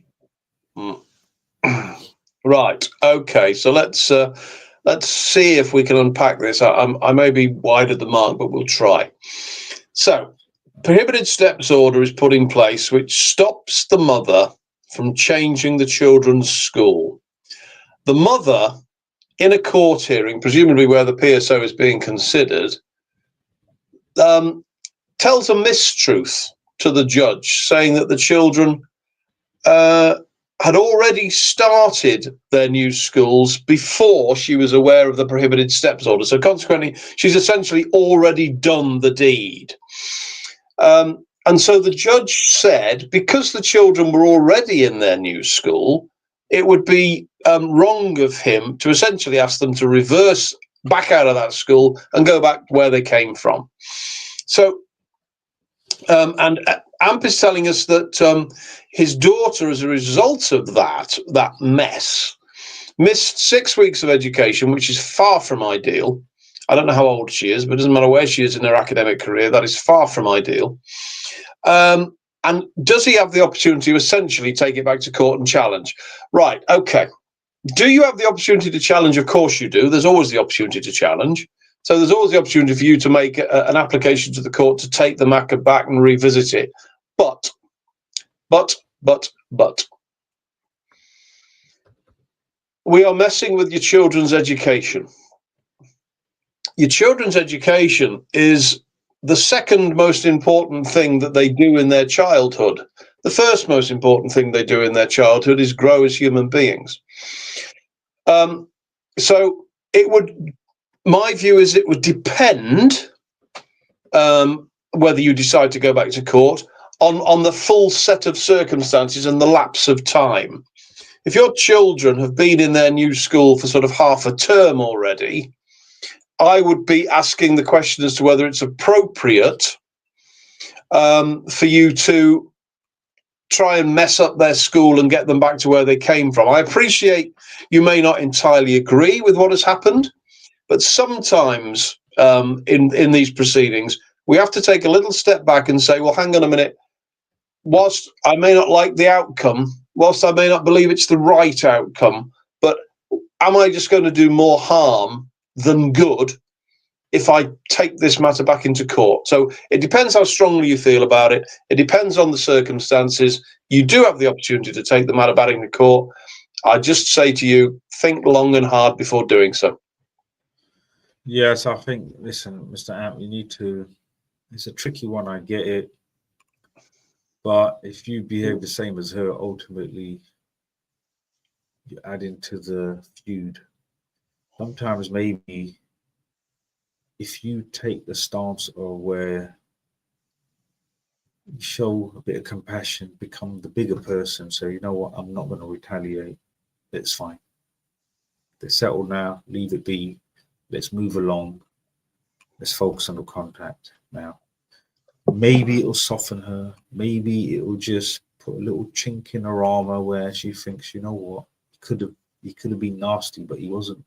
go. Right. Okay. So let's see if we can unpack this. I may be wide at the mark, but we'll try. So, prohibited steps order is put in place, which stops the mother from changing the children's school. The mother, in a court hearing, presumably where the PSO is being considered, tells a mistruth to the judge, saying that the children had already started their new schools before she was aware of the prohibited steps order. So consequently, she's essentially already done the deed. And so the judge said, because the children were already in their new school, it would be wrong of him to essentially ask them to reverse back out of that school and go back where they came from. So, and AMP is telling us that his daughter, as a result of that mess, missed 6 weeks of education, which is far from ideal. I don't know how old she is, but it doesn't matter where she is in her academic career. That is far from ideal. And does he have the opportunity to essentially take it back to court and challenge? Right, okay. Do you have the opportunity to challenge? Of course you do. There's always the opportunity to challenge. So there's always the opportunity for you to make an application to the court to take the matter back and revisit it. But, we are messing with your children's education. Your children's education is the second most important thing that they do in their childhood. The first most important thing they do in their childhood is grow as human beings. So it would, my view is it would depend whether you decide to go back to court on the full set of circumstances and the lapse of time. If your children have been in their new school for sort of half a term already, I would be asking the question as to whether it's appropriate for you to try and mess up their school and get them back to where they came from. I appreciate you may not entirely agree with what has happened, but sometimes in these proceedings, we have to take a little step back and say, well, hang on a minute. Whilst I may not like the outcome, whilst I may not believe it's the right outcome, but am I just going to do more harm than good if I take this matter back into court? So it depends how strongly you feel about it. It depends on the circumstances. You do have the opportunity to take the matter back into court. I just say to you, think long and hard before doing so. Yes, I think, listen, Mr. Amp, you need to, it's a tricky one, I get it. But if you behave the same as her, ultimately, you add into the feud. Sometimes maybe if you take the stance of where you show a bit of compassion, become the bigger person, so you know what, I'm not going to retaliate, it's fine. They're settled now, leave it be, let's move along, let's focus on the contact now. Maybe it'll soften her, maybe it will just put a little chink in her armor where she thinks, you know what, he could have been nasty, but he wasn't.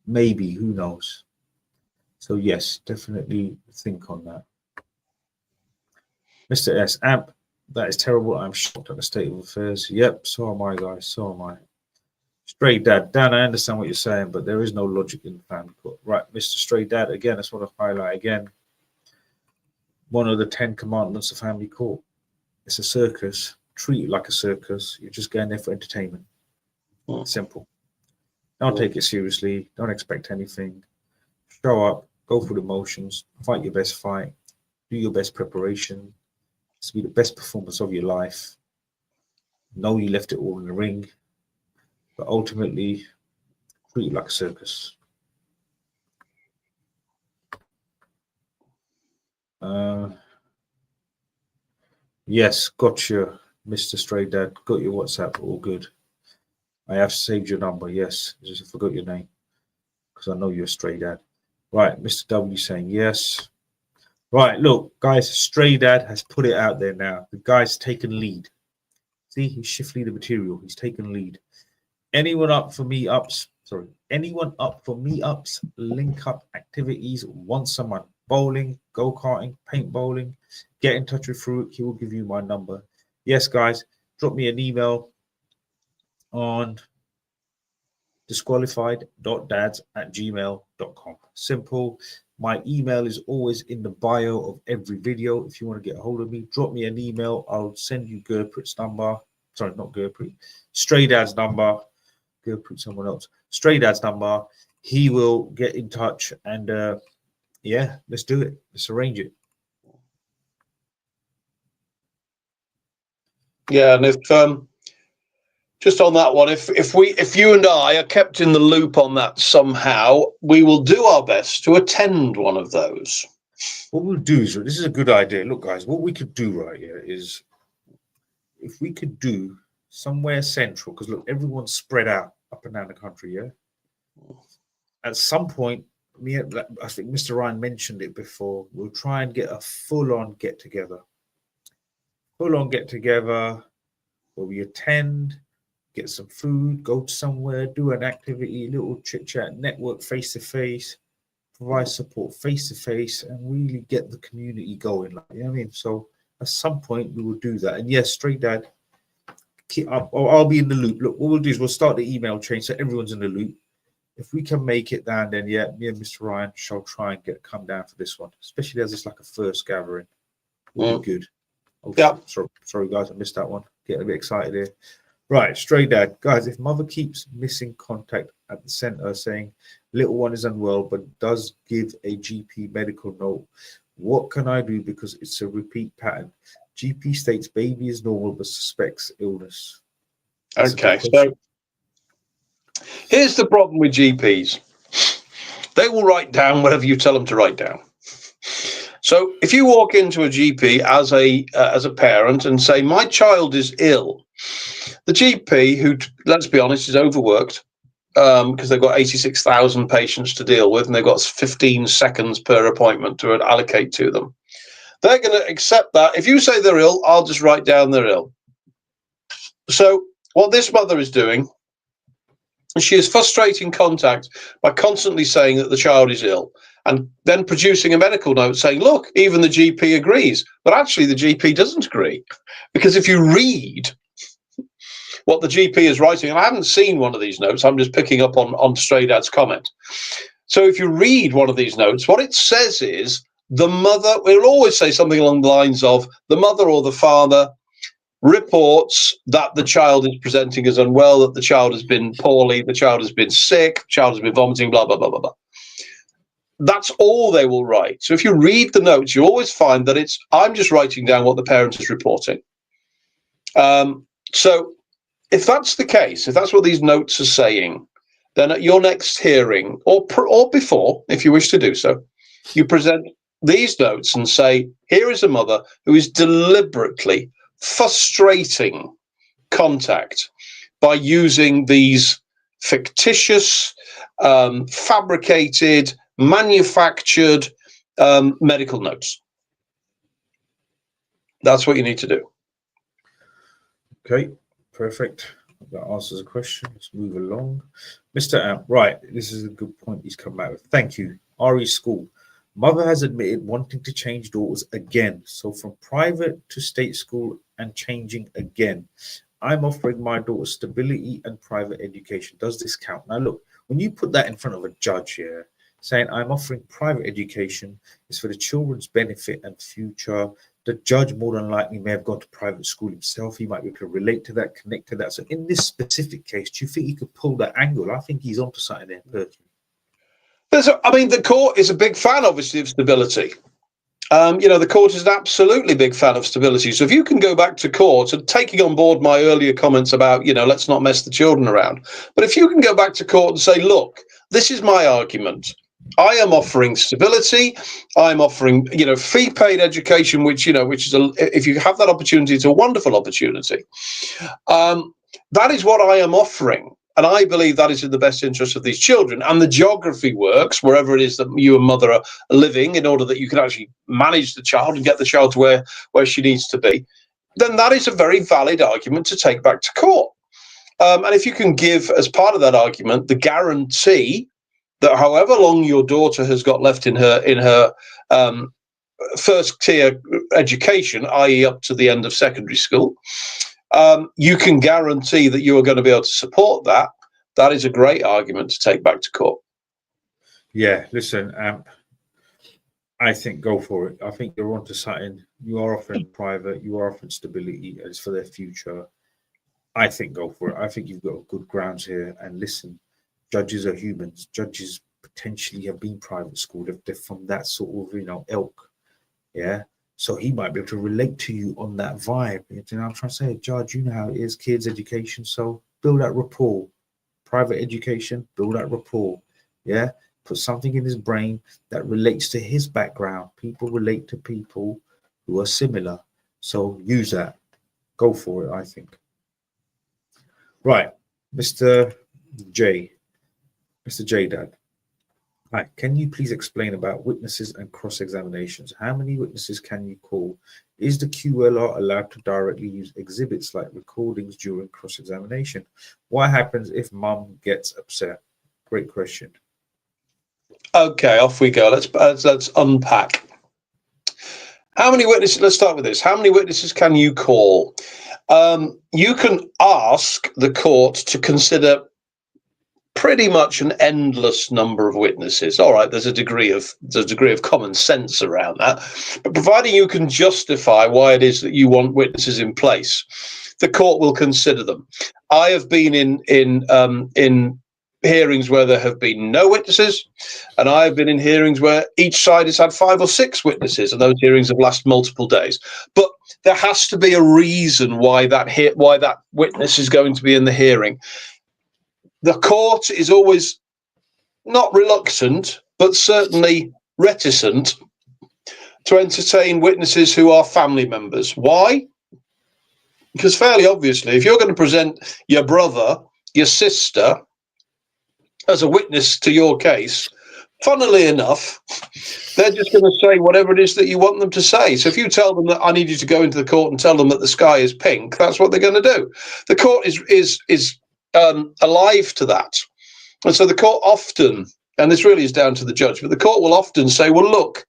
Maybe, who knows? So yes, definitely think on that. Mr. S. Amp, that is terrible. I'm shocked at the state of affairs. Yep, so am I, guys. So am I. Stray Dad. Dan, I understand what you're saying, but there is no logic in the family court. Right, Mr. Stray Dad, again, I just want to highlight again one of the 10 commandments of family court. It's a circus. Treat it like a circus. You're just going there for entertainment. Simple. Don't take it seriously. Don't expect anything. Show up, go through the motions, fight your best fight, do your best preparation, to be the best performance of your life. Know you left it all in the ring, but ultimately treat it like a circus. Yes, gotcha, Mr. Stray Dad. Got your WhatsApp, all good. I have saved your number, yes. Just forgot your name because I know you're a Stray Dad. Right, Mr. W saying yes. Right, look, guys, Stray Dad has put it out there now. The guy's taken lead. See, he's shifting the material. He's taken lead. Anyone up for meetups? Sorry, anyone up for meetups, link up activities once a month? Bowling, go-karting, paint bowling. Get in touch with Farouk. He will give you my number. Yes, guys, drop me an email on disqualified.dads@gmail.com. Simple. My email is always in the bio of every video. If you want to get a hold of me, drop me an email. I'll send you Gurpreet's number. Sorry, not Gurpreet. Stray Dad's number. Gurpreet, someone else. Stray Dad's number. He will get in touch and Yeah, let's do it. Let's arrange it. Yeah, and if just on that one, if you and I are kept in the loop on that somehow, we will do our best to attend one of those. What we'll do is, this is a good idea. Look, guys, what we could do right here is, if we could do somewhere central, because look, everyone's spread out up and down the country, yeah? At some point, I think Mr. Ryan mentioned it before, we'll try and get a full-on get-together. Full-on get-together where we attend, get some food, go to somewhere, do an activity, little chit-chat, network face-to-face, provide support face-to-face, and really get the community going. Like, you know what I mean? So at some point, we will do that. And yes, Straight Dad, I'll be in the loop. Look, what we'll do is we'll start the email chain so everyone's in the loop. If we can make it down, then yeah, me and Mr. Ryan shall try and come down for this one, especially as it's like a first gathering. Will be good. Oh, yeah. Sorry, guys, I missed that one. Getting a bit excited here. Right, Stray Dad, guys. If mother keeps missing contact at the centre, saying little one is unwell but does give a GP medical note, what can I do because it's a repeat pattern? GP states baby is normal but suspects illness. Okay, so here's the problem with GPs. They will write down whatever you tell them to write down. So if you walk into a GP as a parent and say, my child is ill, the GP, who, let's be honest, is overworked because they've got 86,000 patients to deal with and they've got 15 seconds per appointment to allocate to them. They're going to accept that. If you say they're ill, I'll just write down they're ill. So what this mother is doing, she is frustrating contact by constantly saying that the child is ill and then producing a medical note saying, look, even the GP agrees. But actually, the GP doesn't agree. Because if you read what the GP is writing, and I haven't seen one of these notes, I'm just picking up on Stray Dad's comment. So if you read one of these notes, what it says is the mother, it'll always say something along the lines of the mother or the father reports that the child is presenting as unwell, that the child has been poorly, the child has been sick, the child has been vomiting, blah, blah, blah, blah, blah. That's all they will write. So if you read the notes, you always find that I'm just writing down what the parent is reporting. So if that's the case, if that's what these notes are saying, then at your next hearing or before, if you wish to do so, you present these notes and say, here is a mother who is deliberately frustrating contact by using these fictitious, fabricated, manufactured medical notes. That's what you need to do. Okay, perfect. That answers the question. Let's move along. Mr. Amp, right, this is a good point he's come out with. Thank you. RE School. Mother has admitted wanting to change daughters again. So from private to state school and changing again. I'm offering my daughter stability and private education. Does this count? Now, look, when you put that in front of a judge here, saying I'm offering private education is for the children's benefit and future, the judge more than likely may have gone to private school himself. He might be able to relate to that, connect to that. So in this specific case, do you think he could pull that angle? I think he's onto something there personally. The court is a big fan, obviously, of stability. The court is an absolutely big fan of stability. So if you can go back to court and taking on board my earlier comments about, let's not mess the children around. But if you can go back to court and say, look, this is my argument. I am offering stability. I'm offering, fee paid education, which is, if you have that opportunity, it's a wonderful opportunity. That is what I am offering. And I believe that is in the best interest of these children. And the geography works wherever it is that you and mother are living in order that you can actually manage the child and get the child to where she needs to be. Then that is a very valid argument to take back to court. And if you can give, as part of that argument, the guarantee that however long your daughter has got left in her first tier education, i.e. up to the end of secondary school, you can guarantee that you are going to be able to support that. That is a great argument to take back to court. Yeah, listen, Amp, I think go for it. I think you're onto something. You are offering private, you are offering stability, and it's for their future. I think go for it. I think you've got good grounds here. And listen, judges are humans. Judges potentially have been private school. They're from that sort of, ilk. Yeah. So he might be able to relate to you on that vibe. You know, I'm trying to say, Judge, you know how it is, kids' education. So build that rapport. Private education, build that rapport. Yeah. Put something in his brain that relates to his background. People relate to people who are similar. So use that. Go for it, I think. Right. Mr. J. Mr. J, Dad. Hi, can you please explain about witnesses and cross-examinations? How many witnesses can you call? Is the QLR allowed to directly use exhibits like recordings during cross-examination? What happens if mum gets upset? Great question. Okay, off we go. Let's unpack. How many witnesses? Let's start with this. How many witnesses can you call? You can ask the court to consider pretty much an endless number of witnesses. All right, there's a degree of common sense around that, but providing you can justify why it is that you want witnesses in place, the court will consider them. I have been in hearings where there have been no witnesses, and I have been in hearings where each side has had 5 or 6 witnesses, and those hearings have lasted multiple days. But there has to be a reason why that witness is going to be in the hearing. The court is always not reluctant, but certainly reticent to entertain witnesses who are family members. Why? Because fairly obviously, if you're going to present your brother, your sister, as a witness to your case, funnily enough, they're just going to say whatever it is that you want them to say. So if you tell them that I need you to go into the court and tell them that the sky is pink, that's what they're going to do. The court is alive to that. And so the court often, and this really is down to the judge, but the court will often say, well, look,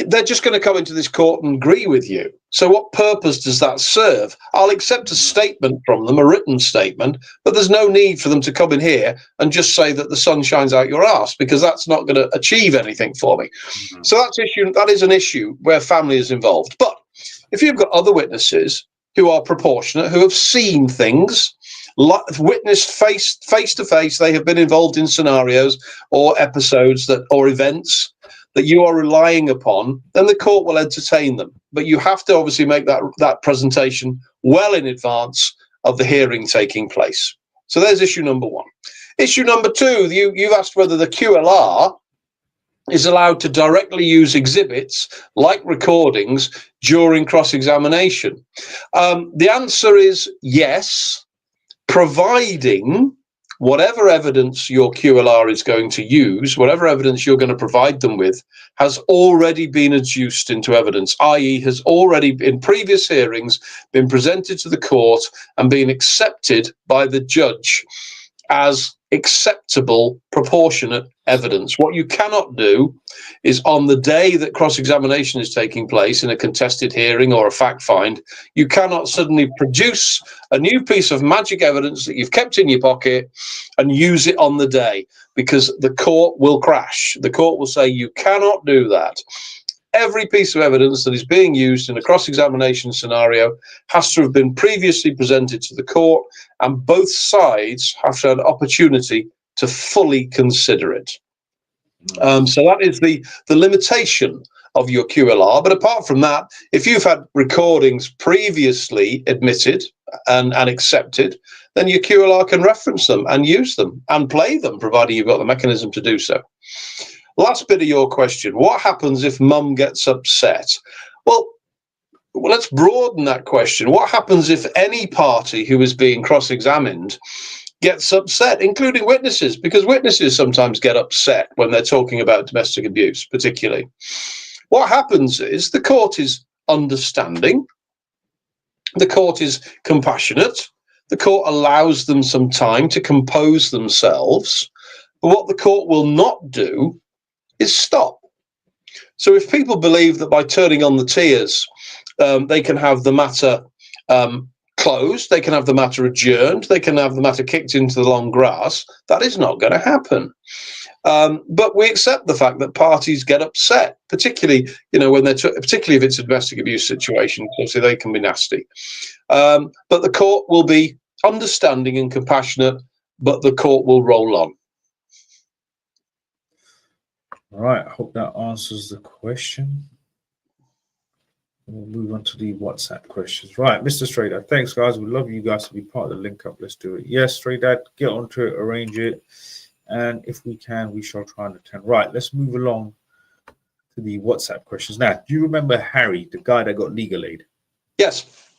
they're just going to come into this court and agree with you. So what purpose does that serve? I'll accept a statement from them, a written statement, but there's no need for them to come in here and just say that the sun shines out your ass, because that's not going to achieve anything for me. Mm-hmm. So that is an issue where family is involved. But if you've got other witnesses who are proportionate, who have seen things, witnessed face to face, they have been involved in scenarios or episodes or events that you are relying upon, then the court will entertain them. But you have to obviously make that presentation well in advance of the hearing taking place. So there's issue number 1. Issue number 2, you've asked whether the QLR is allowed to directly use exhibits like recordings during cross-examination. The answer is yes, providing whatever evidence your QLR is going to use, whatever evidence you're going to provide them with, has already been adduced into evidence, i.e. has already, in previous hearings, been presented to the court and been accepted by the judge as acceptable, proportionate evidence. What you cannot do is, on the day that cross-examination is taking place in a contested hearing or a fact find, you cannot suddenly produce a new piece of magic evidence that you've kept in your pocket and use it on the day, because the court will crash. The court will say you cannot do that. Every piece of evidence that is being used in a cross-examination scenario has to have been previously presented to the court, and both sides have to have an opportunity to fully consider it. So that is the limitation of your QLR. But apart from that, if you've had recordings previously admitted and accepted, then your QLR can reference them and use them and play them, provided you've got the mechanism to do so. Last bit of your question, what happens if mum gets upset? Well, let's broaden that question. What happens if any party who is being cross-examined gets upset, including witnesses? Because witnesses sometimes get upset when they're talking about domestic abuse, particularly. What happens is the court is understanding, the court is compassionate, the court allows them some time to compose themselves, but what the court will not do is stop. So if people believe that by turning on the tears, they can have the matter closed, they can have the matter adjourned, they can have the matter kicked into the long grass, that is not going to happen. But we accept the fact that parties get upset, particularly, when particularly if it's a domestic abuse situation. Obviously, they can be nasty. But the court will be understanding and compassionate, but the court will roll on. All right, I hope that answers the question. We'll move on to the WhatsApp questions. Right, Mr. Stray Dad, thanks, guys. We'd love you guys to be part of the link up. Let's do it. Yes, Stray Dad, get onto it, arrange it. And if we can, we shall try and attend. Right, let's move along to the WhatsApp questions. Now, do you remember Harry, the guy that got legal aid? Yes.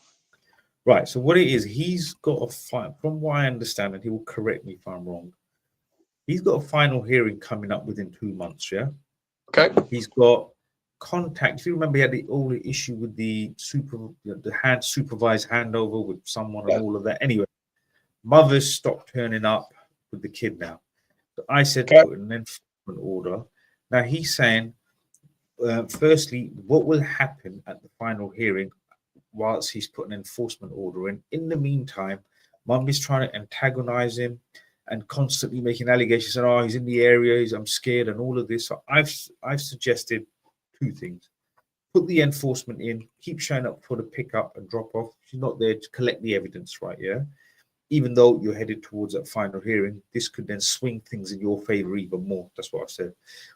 Right, so what it is, he's got a fine, from what I understand, and he will correct me if I'm wrong, he's got a final hearing coming up within 2 months, yeah? Okay. He's got contact. If you remember, he had the issue with the supervised handover with someone and all of that. Anyway, mothers stopped turning up with the kid now. So I said, put an enforcement order. Now he's saying, firstly, what will happen at the final hearing whilst he's put an enforcement order in? In the meantime, mum is trying to antagonize him and constantly making allegations and, oh, he's in the area, I'm scared and all of this. So I've suggested 2 things. Put the enforcement in, keep showing up for the pickup and drop off. She's not there to collect the evidence, right? Yeah. Even though you're headed towards that final hearing, this could then swing things in your favor even more. That's what I've said.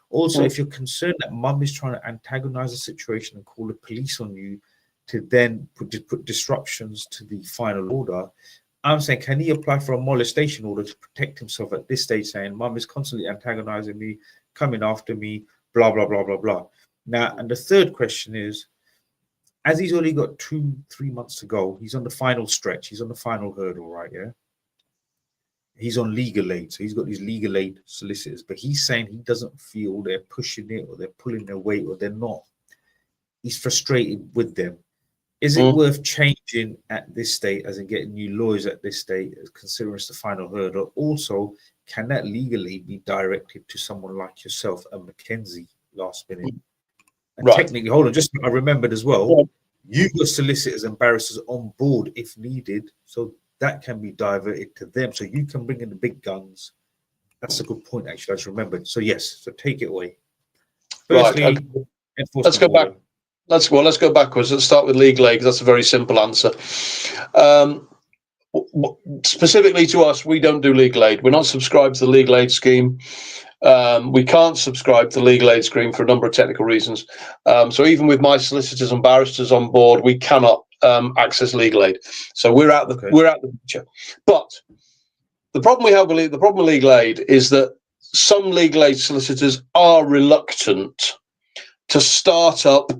Also, if you're concerned that mum is trying to antagonize the situation and call the police on you to then put disruptions to the final order, I'm saying, can he apply for a molestation order to protect himself at this stage, saying, mum is constantly antagonizing me, coming after me, blah, blah, blah, blah, blah. Now, and the third question is, as he's only got 2-3 months to go, he's on the final stretch. He's on the final hurdle, right? Yeah. He's on legal aid. So he's got these legal aid solicitors, but he's saying he doesn't feel they're pushing it or they're pulling their weight or they're not. He's frustrated with them. Is it worth changing at this state, as in getting new lawyers at this state, considering it's the final hurdle? Also, can that legally be directed to someone like yourself, a Mackenzie, last minute? And technically, hold on, just I remembered as well, you've got solicitors and barristers on board if needed, so that can be diverted to them, so you can bring in the big guns. That's a good point, actually. I just remembered. So yes, so take it away. Firstly, let's go back. Let's go backwards. Let's start with legal aid, because that's a very simple answer. Specifically to us, we don't do legal aid. We're not subscribed to the legal aid scheme. We can't subscribe to the legal aid scheme for a number of technical reasons. So even with my solicitors and barristers on board, we cannot access legal aid. So we're out the picture. But the problem we have with legal aid is that some legal aid solicitors are reluctant to start up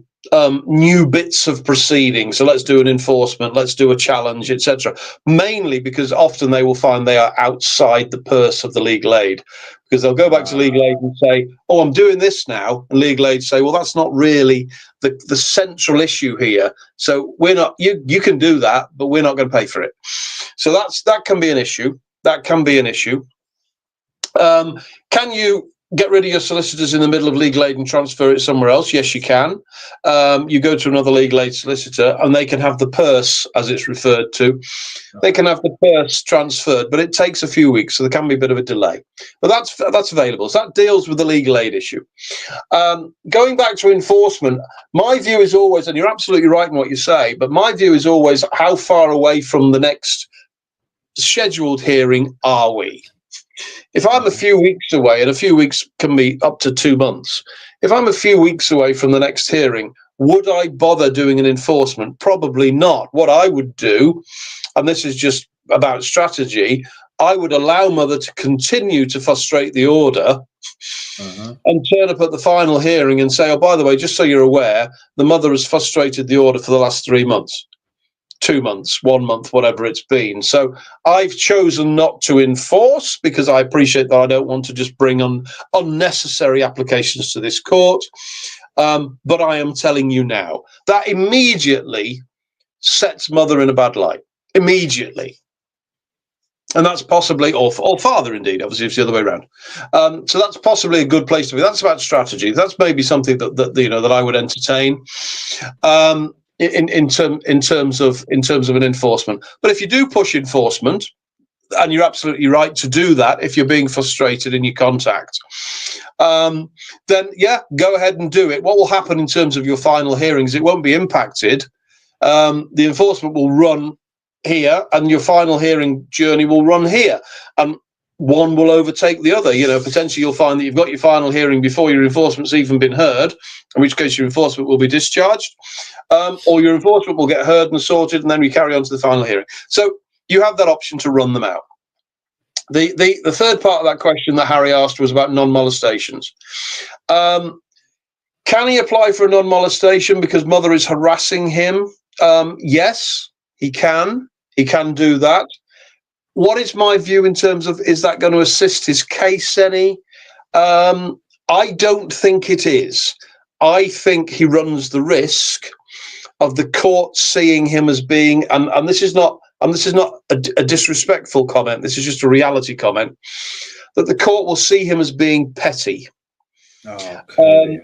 new bits of proceedings. So let's do an enforcement, let's do a challenge, etc. Mainly because often they will find they are outside the purse of the legal aid, because they'll go back to legal aid and say, oh, I'm doing this now, and legal aid say, well, that's not really the central issue here, so we're not, you can do that, but we're not going to pay for it. So that can be an issue. Can you get rid of your solicitors in the middle of legal aid and transfer it somewhere else? Yes, you can. You go to another legal aid solicitor and they can have the purse, as it's referred to. They can have the purse transferred, but it takes a few weeks, so there can be a bit of a delay. But that's available. So that deals with the legal aid issue. Going back to enforcement, my view is always, and you're absolutely right in what you say, but my view is always, how far away from the next scheduled hearing are we? If I'm a few weeks away, and a few weeks can be up to 2 months, if I'm a few weeks away from the next hearing, would I bother doing an enforcement? Probably not. What I would do, and this is just about strategy, I would allow mother to continue to frustrate the order and turn up at the final hearing and say, oh, by the way, just so you're aware, the mother has frustrated the order for the last 3 months. 2 months, 1 month, whatever it's been. So I've chosen not to enforce, because I appreciate that I don't want to just bring on unnecessary applications to this court. But I am telling you now, that immediately sets mother in a bad light. Immediately. And that's possibly, or father indeed, obviously it's the other way around. So that's possibly a good place to be. That's about strategy. That's maybe something that I would entertain. In terms of an enforcement. But if you do push enforcement, and you're absolutely right to do that if you're being frustrated in your contact, then yeah, go ahead and do it. What will happen in terms of your final hearings? It won't be impacted. The enforcement will run here, and your final hearing journey will run here. And one will overtake the other. You know, potentially you'll find that you've got your final hearing before your enforcement's even been heard, in which case your enforcement will be discharged, or your enforcement will get heard and sorted, and then we carry on to the final hearing. So you have that option to run them out. The third part of that question that Harry asked was about non-molestations. Can he apply for a non-molestation because mother is harassing him? Yes, he can. He can do that. What is my view in terms of, is that going to assist his case any? I don't think it is. I think he runs the risk of the court seeing him as being, and this is not a disrespectful comment, this is just a reality comment, that the court will see him as being petty. Okay.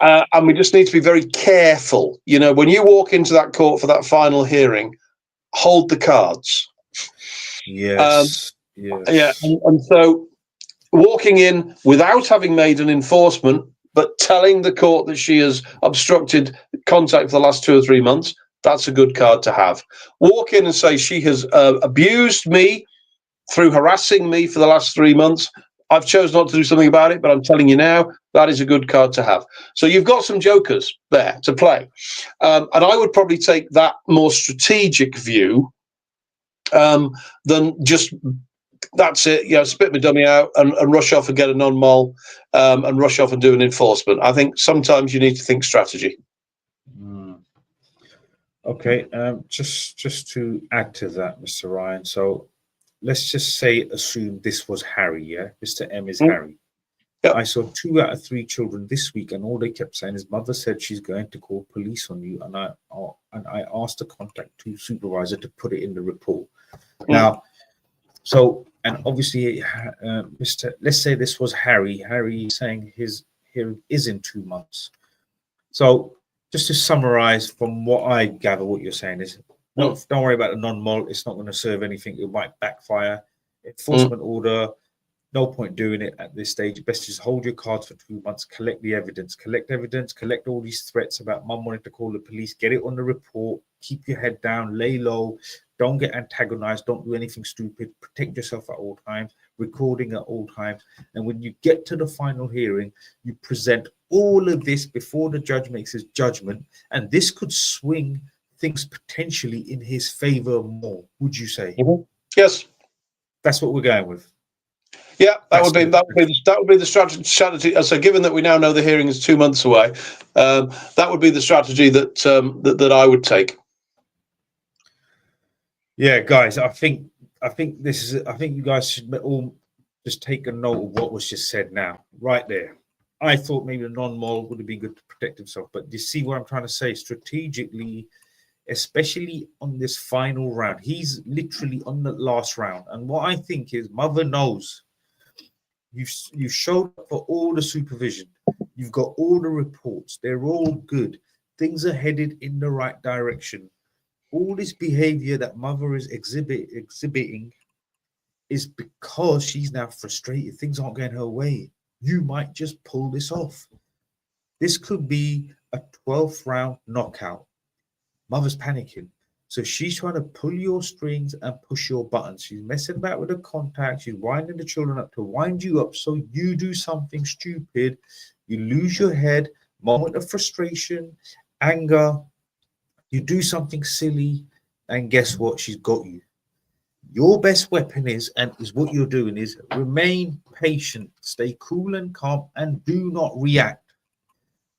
And we just need to be very careful. You know, when you walk into that court for that final hearing, hold the cards. Yes. Yeah, and so walking in without having made an enforcement, but telling the court that she has obstructed contact for the last 2 or 3 months, that's a good card to have. Walk in and say she has abused me through harassing me for the last 3 months. I've chosen not to do something about it, but I'm telling you now, that is a good card to have. So you've got some jokers there to play. And I would probably take that more strategic view than just, that's it, you know, spit my dummy out and rush off and get a non-mol and rush off and do an enforcement. I think sometimes you need to think strategy. Okay, just to add to that, Mr. Ryan. So let's just assume this was Harry, yeah? Mr. M is Harry. Yep. I saw 2 out of 3 children this week, and all they kept saying is, mother said she's going to call police on you, and I asked the contact to supervisor to put it in the report. Now, so, and obviously, let's say this was Harry saying his hearing is in 2 months. So just to summarize from what I gather, what you're saying is, no, don't worry about the non-mol. It's not going to serve anything. It might backfire. Enforcement order, no point doing it at this stage. Best just hold your cards for 2 months, collect evidence, collect all these threats about mum wanting to call the police, get it on the report, keep your head down, lay low, don't get antagonized, don't do anything stupid, protect yourself at all times, recording at all times. And when you get to the final hearing, you present all of this before the judge makes his judgment, and this could swing things potentially in his favor more, would you say? Yes. That's what we're going with. Yeah, that would be the strategy. So, given that we now know the hearing is 2 months away, that would be the strategy that I would take. Yeah, guys, I think you guys should all just take a note of what was just said now, right there. I thought maybe a non-mol would have been good to protect himself, but you see what I'm trying to say? Strategically, especially on this final round, he's literally on the last round, and what I think is, mother knows. You showed up for all the supervision. You've got all the reports. They're all good. Things are headed in the right direction. All this behavior that mother is exhibiting is because she's now frustrated. Things aren't going her way. You might just pull this off. This could be a 12th round knockout. Mother's panicking. So she's trying to pull your strings and push your buttons. She's messing about with the contact. She's winding the children up to wind you up so you do something stupid. You lose your head, moment of frustration, anger. You do something silly, and guess what? She's got you. Your best weapon is what you're doing is remain patient, stay cool and calm, and do not react.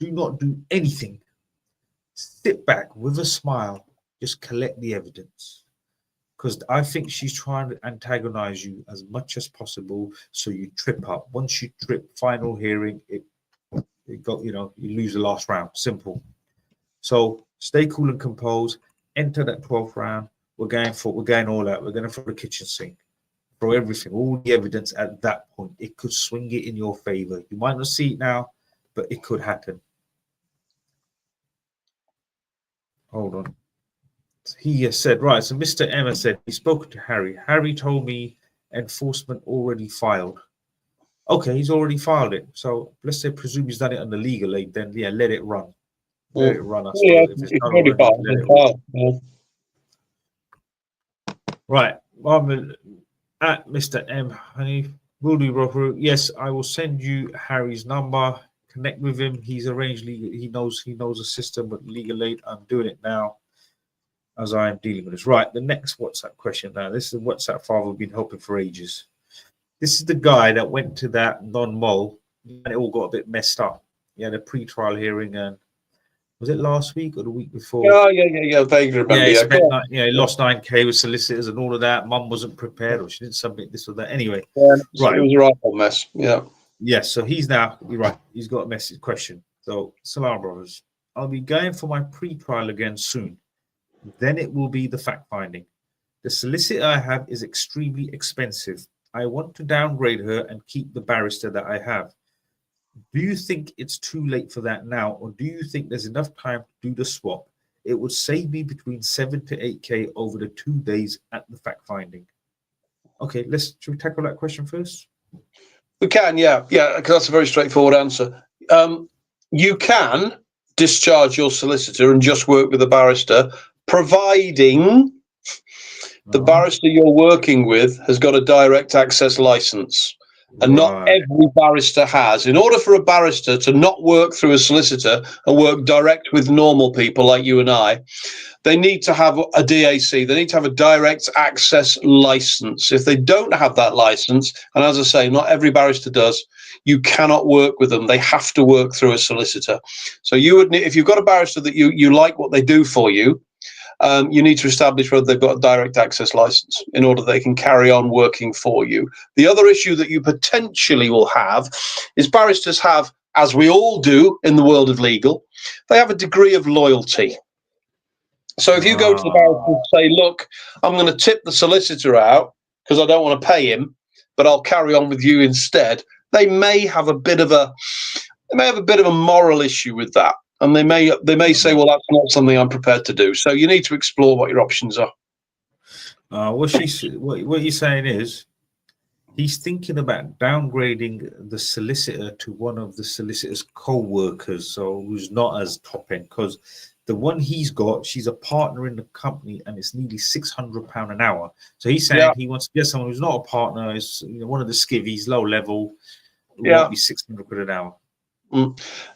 Do not do anything. Sit back with a smile. Just collect the evidence, because I think she's trying to antagonize you as much as possible, so you trip up. Once you trip, final hearing, it got, you lose the last round. Simple. So stay cool and composed. Enter that 12th round. We're going all out. We're going for the kitchen sink. Throw everything, all the evidence at that point. It could swing it in your favor. You might not see it now, but it could happen. Hold on. He has said, right, so Mr. Emma said he spoke to Harry. Harry told me enforcement already filed. Okay, he's already filed it. So let's say presume he's done it on the legal aid, then yeah, let it run. Let it run. Right. At Mr. M. Honey, will do, bro. Yes, I will send you Harry's number. Connect with him. He's arranged legal. He knows the system, but legal aid. I'm doing it now as I am dealing with this. Right, the next WhatsApp question now. This is a WhatsApp father we've been helping for ages. This is the guy that went to that non-mole and it all got a bit messed up. He had a pre-trial hearing, and was it last week or the week before? Oh, yeah. Vaguely remember. Yeah, he, Yeah, spent, he lost 9K with solicitors and all of that. Mum wasn't prepared, or she didn't submit this or that. Anyway, right. It was a right old mess. Yeah. Yes, so he's now, you're right, he's got a message question. So, Salam brothers, I'll be going for my pre-trial again soon. Then it will be the fact finding. The solicitor I have is extremely expensive. I want to downgrade her and keep the barrister that I have. Do you think it's too late for that now, or do you think there's enough time to do the swap? It would save me between 7 to 8K over the 2 days at the fact finding. Okay, should we tackle that question first? We can, yeah, because that's a very straightforward answer. You can discharge your solicitor and just work with the barrister, providing the barrister you're working with has got a direct access license. And not every barrister has. In order for a barrister to not work through a solicitor and work direct with normal people like you and I, they need to have a DAC. They need to have a direct access license. If they don't have that license, and as I say, not every barrister does, you cannot work with them. They have to work through a solicitor. So you would, if you've got a barrister that you like what they do for you, you need to establish whether they've got a direct access license in order they can carry on working for you. The other issue that you potentially will have is barristers have, as we all do in the world of legal, they have a degree of loyalty. So if you go to the barrister and say, look, I'm going to tip the solicitor out because I don't want to pay him, but I'll carry on with you instead, they may have a bit of a moral issue with that. And they may say, well, that's not something I'm prepared to do. So you need to explore what your options are. What he's saying is he's thinking about downgrading the solicitor to one of the solicitor's co-workers, so who's not as top end, because the one he's got, she's a partner in the company, and it's nearly £600 an hour. So he's saying he wants to get someone who's not a partner, is one of the skivvies, low level, who won't be £600 an hour.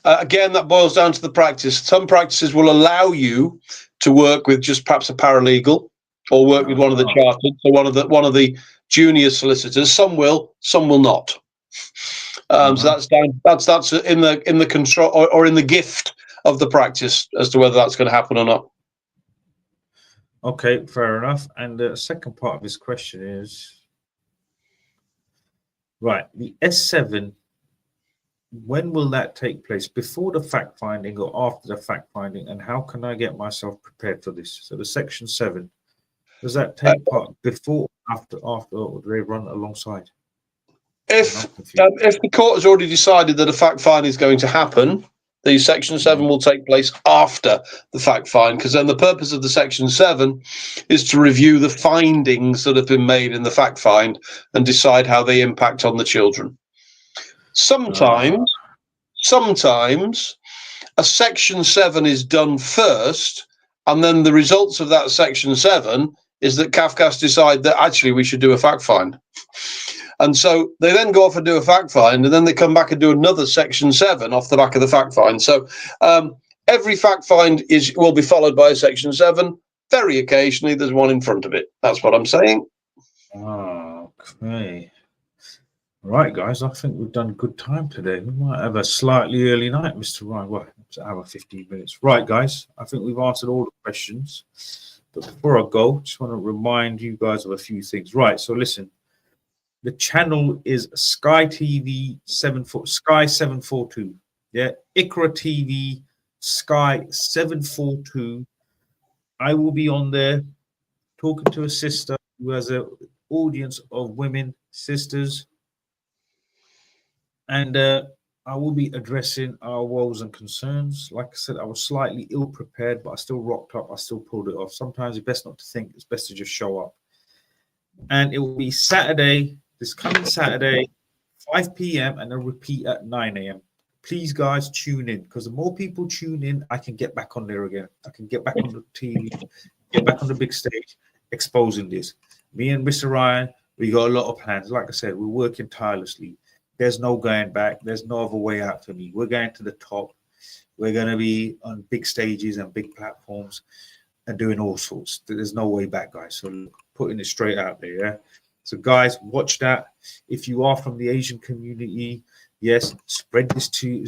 Again, that boils down to the practice. Some practices will allow you to work with just perhaps a paralegal, or work with one of the chartered, so one of the junior solicitors. Some will not. So that's in the control or in the gift of the practice as to whether that's going to happen or not. Okay, fair enough. And the second part of his question is, right, the S7, when will that take place? Before the fact finding or after the fact finding? And how can I get myself prepared for this? So the Section 7, does that take part before, after, or do they run alongside? If the court has already decided that a fact find is going to happen, the Section 7 will take place after the fact find, because then the purpose of the Section 7 is to review the findings that have been made in the fact find and decide how they impact on the children. Sometimes a Section 7 is done first, and then the results of that Section 7 is that CAFCAS decide that actually we should do a fact find. And so they then go off and do a fact find, and then they come back and do another Section 7 off the back of the fact find. So every fact find will be followed by a Section 7. Very occasionally, there's one in front of it. That's what I'm saying. Okay. Right, guys, I think we've done good time today. We might have a slightly early night, Mr. Ryan. Well, it's an hour, 15 minutes. Right, guys, I think we've answered all the questions. But before I go, just want to remind you guys of a few things. Right, so listen. The channel is Sky TV Sky 742. Yeah, Ikra TV Sky 742. I will be on there talking to a sister who has an audience of women sisters, and I will be addressing our woes and concerns. Like I said, I was slightly ill prepared, but I still rocked up. I still pulled it off. Sometimes it's best not to think. It's best to just show up. And it will be Saturday. This coming Saturday, 5 p.m. and a repeat at 9 a.m. Please, guys, tune in, because the more people tune in, I can get back on there again. I can get back on the TV, get back on the big stage, exposing this. Me and Mr. Ryan We got a lot of plans. Like I said, we're working tirelessly. There's no going back. There's no other way out for me. We're going to the top. We're going to be on big stages and big platforms and doing all sorts. There's no way back, guys. So look, putting it straight out there, yeah? So guys, watch that. If you are from the Asian community, yes, spread this to,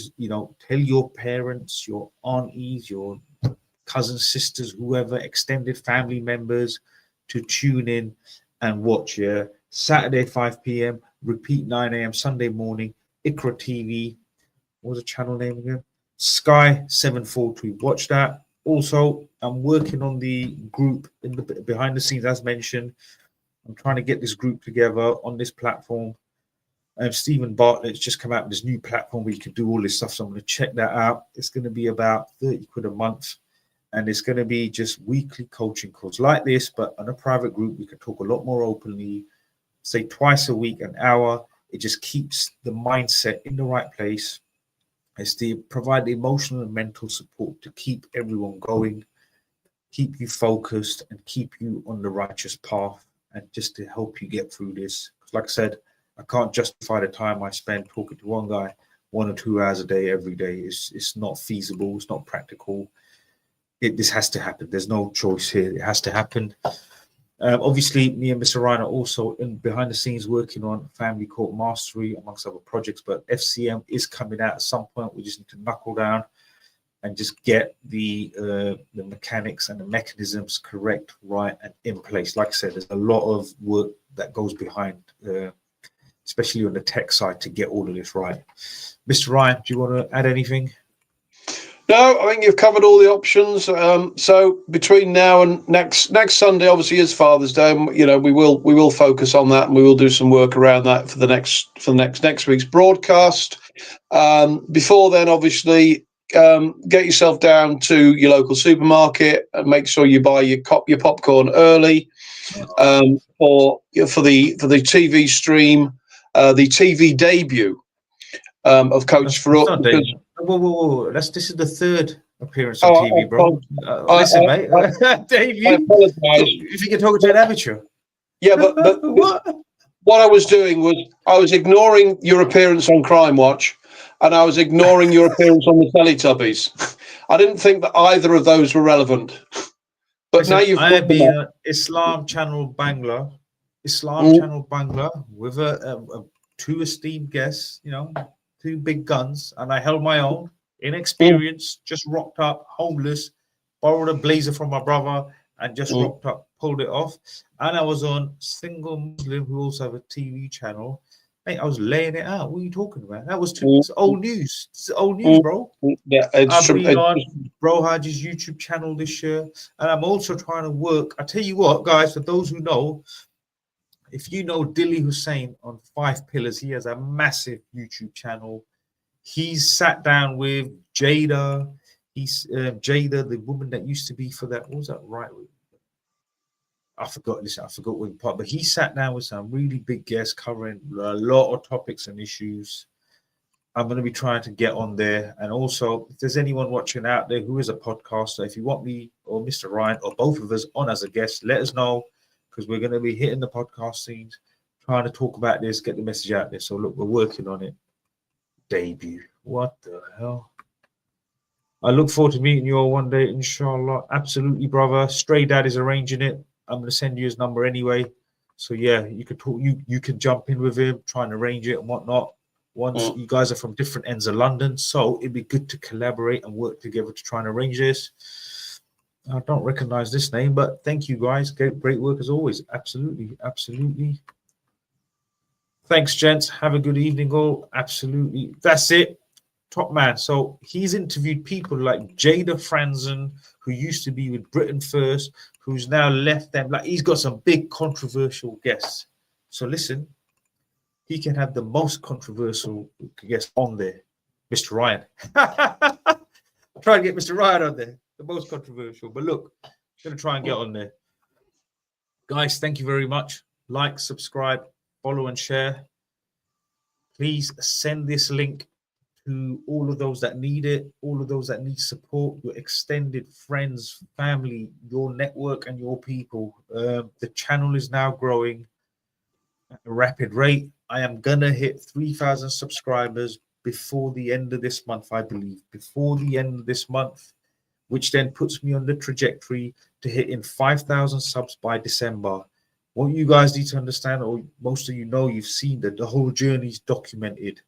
tell your parents, your aunties, your cousins, sisters, whoever, extended family members to tune in and watch, yeah? Saturday, 5 p.m., repeat 9 a.m., Sunday morning, Ikra TV. What was the channel name again? Sky 742. Watch that. Also, I'm working on the group in the behind the scenes, as mentioned. I'm trying to get this group together on this platform. Stephen Bartlett's just come out with this new platform where you can do all this stuff. So I'm going to check that out. It's going to be about 30 quid a month. And it's going to be just weekly coaching calls like this, but on a private group, we can talk a lot more openly, say twice a week, an hour. It just keeps the mindset in the right place. It's to provide the emotional and mental support to keep everyone going, keep you focused, and keep you on the righteous path, and just to help you get through this. Like I said, I can't justify the time I spend talking to one guy 1 or 2 hours a day every day. It's not feasible. It's not practical. This has to happen. There's no choice here. It has to happen. Obviously, me and Mr. Ryan are also behind the scenes working on Family Court Mastery, amongst other projects, but FCM is coming out at some point. We just need to knuckle down and just get the mechanics and the mechanisms correct, right, and in place. Like I said, there's a lot of work that goes behind, especially on the tech side, to get all of this right. Mr. Ryan, do you want to add anything? No, I think you've covered all the options. So between now and next Sunday, obviously, is Father's Day. We will focus on that, and we will do some work around that for the next week's broadcast. Before then, obviously, get yourself down to your local supermarket and make sure you buy your popcorn early, for the TV stream, the TV debut of Coach for Up. Whoa. This is the third appearance on TV, bro. Listen, mate. Dave, I apologize. If you can talk to an amateur. Yeah, but what I was doing was I was ignoring your appearance on Crime Watch, and I was ignoring your appearance on the Teletubbies. I didn't think that either of those were relevant. But listen, now you've I have been on Islam Channel Bangla with two esteemed guests, 2 big guns, and I held my own, inexperienced, just rocked up, homeless, borrowed a blazer from my brother, and just rocked up, pulled it off. And I was on Single Muslim, who also have a TV channel. Mate, I was laying it out. What are you talking about? That was it's old news. It's old news, bro. Yeah, I've been on Bro Haji's YouTube channel this year, and I'm also trying to work. I tell you what, guys, for those who know, if you know Dilly Hussein on 5 Pillars, he has a massive YouTube channel. He's sat down with Jada. He's Jada, the woman that used to be for that. What was that right? I forgot what part, but he sat down with some really big guests covering a lot of topics and issues. I'm going to be trying to get on there. And also, if there's anyone watching out there who is a podcaster, if you want me or Mr. Ryan or both of us on as a guest, let us know, because we're going to be hitting the podcast scenes, trying to talk about this, get the message out there. So look, we're working on it. Debut. What the hell? I look forward to meeting you all one day, inshallah. Absolutely, brother. Stray Dad is arranging it. I'm going to send you his number anyway. So yeah, you could talk. You can jump in with him, try and arrange it and whatnot. Once you guys are from different ends of London, so it'd be good to collaborate and work together to try and arrange this. I don't recognize this name, but thank you guys. Great work as always. Absolutely. Thanks, gents. Have a good evening all. Absolutely. That's it. Top man. So he's interviewed people like Jada Franzen, who used to be with Britain First, who's now left them. Like, he's got some big controversial guests. So listen, he can have the most controversial guest on there, Mr. Ryan. I'll try and get Mr. Ryan on there, the most controversial. But look, I'm going to try and get on there. Guys, thank you very much. Like, subscribe, follow, and share. Please send this link to all of those that need it, all of those that need support, your extended friends, family, your network, and your people. The channel is now growing. at a rapid rate. I am gonna hit 3,000 subscribers before the end of this month, I believe. Before the end of this month, which then puts me on the trajectory to hitting 5,000 subs by December. What you guys need to understand, or most of you know, you've seen that the whole journey is documented.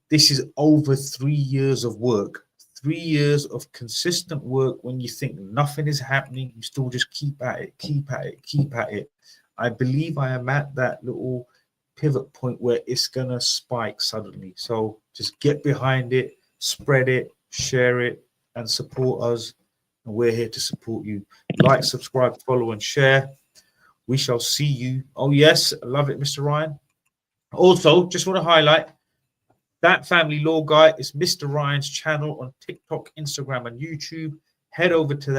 This is over 3 years of work, 3 years of consistent work. When you think nothing is happening, you still just keep at it, keep at it, keep at it. I believe I am at that little pivot point where it's going to spike suddenly. So just get behind it, spread it, share it, and support us. And we're here to support you. Like, subscribe, follow, and share. We shall see you. Oh, yes. I love it, Mr. Ryan. Also, just want to highlight that family law guy is Mr. Ryan's channel on TikTok, Instagram, and YouTube. Head over to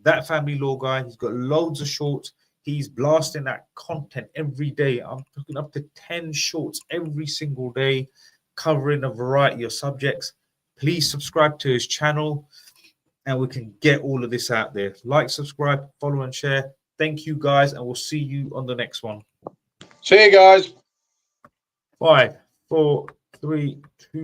that family law guy. He's got loads of shorts. He's blasting that content every day. I'm looking up to 10 shorts every single day, covering a variety of subjects. Please subscribe to his channel, and we can get all of this out there. Like, subscribe, follow, and share. Thank you, guys, and we'll see you on the next one. See you guys. 5, 4, 3, 2.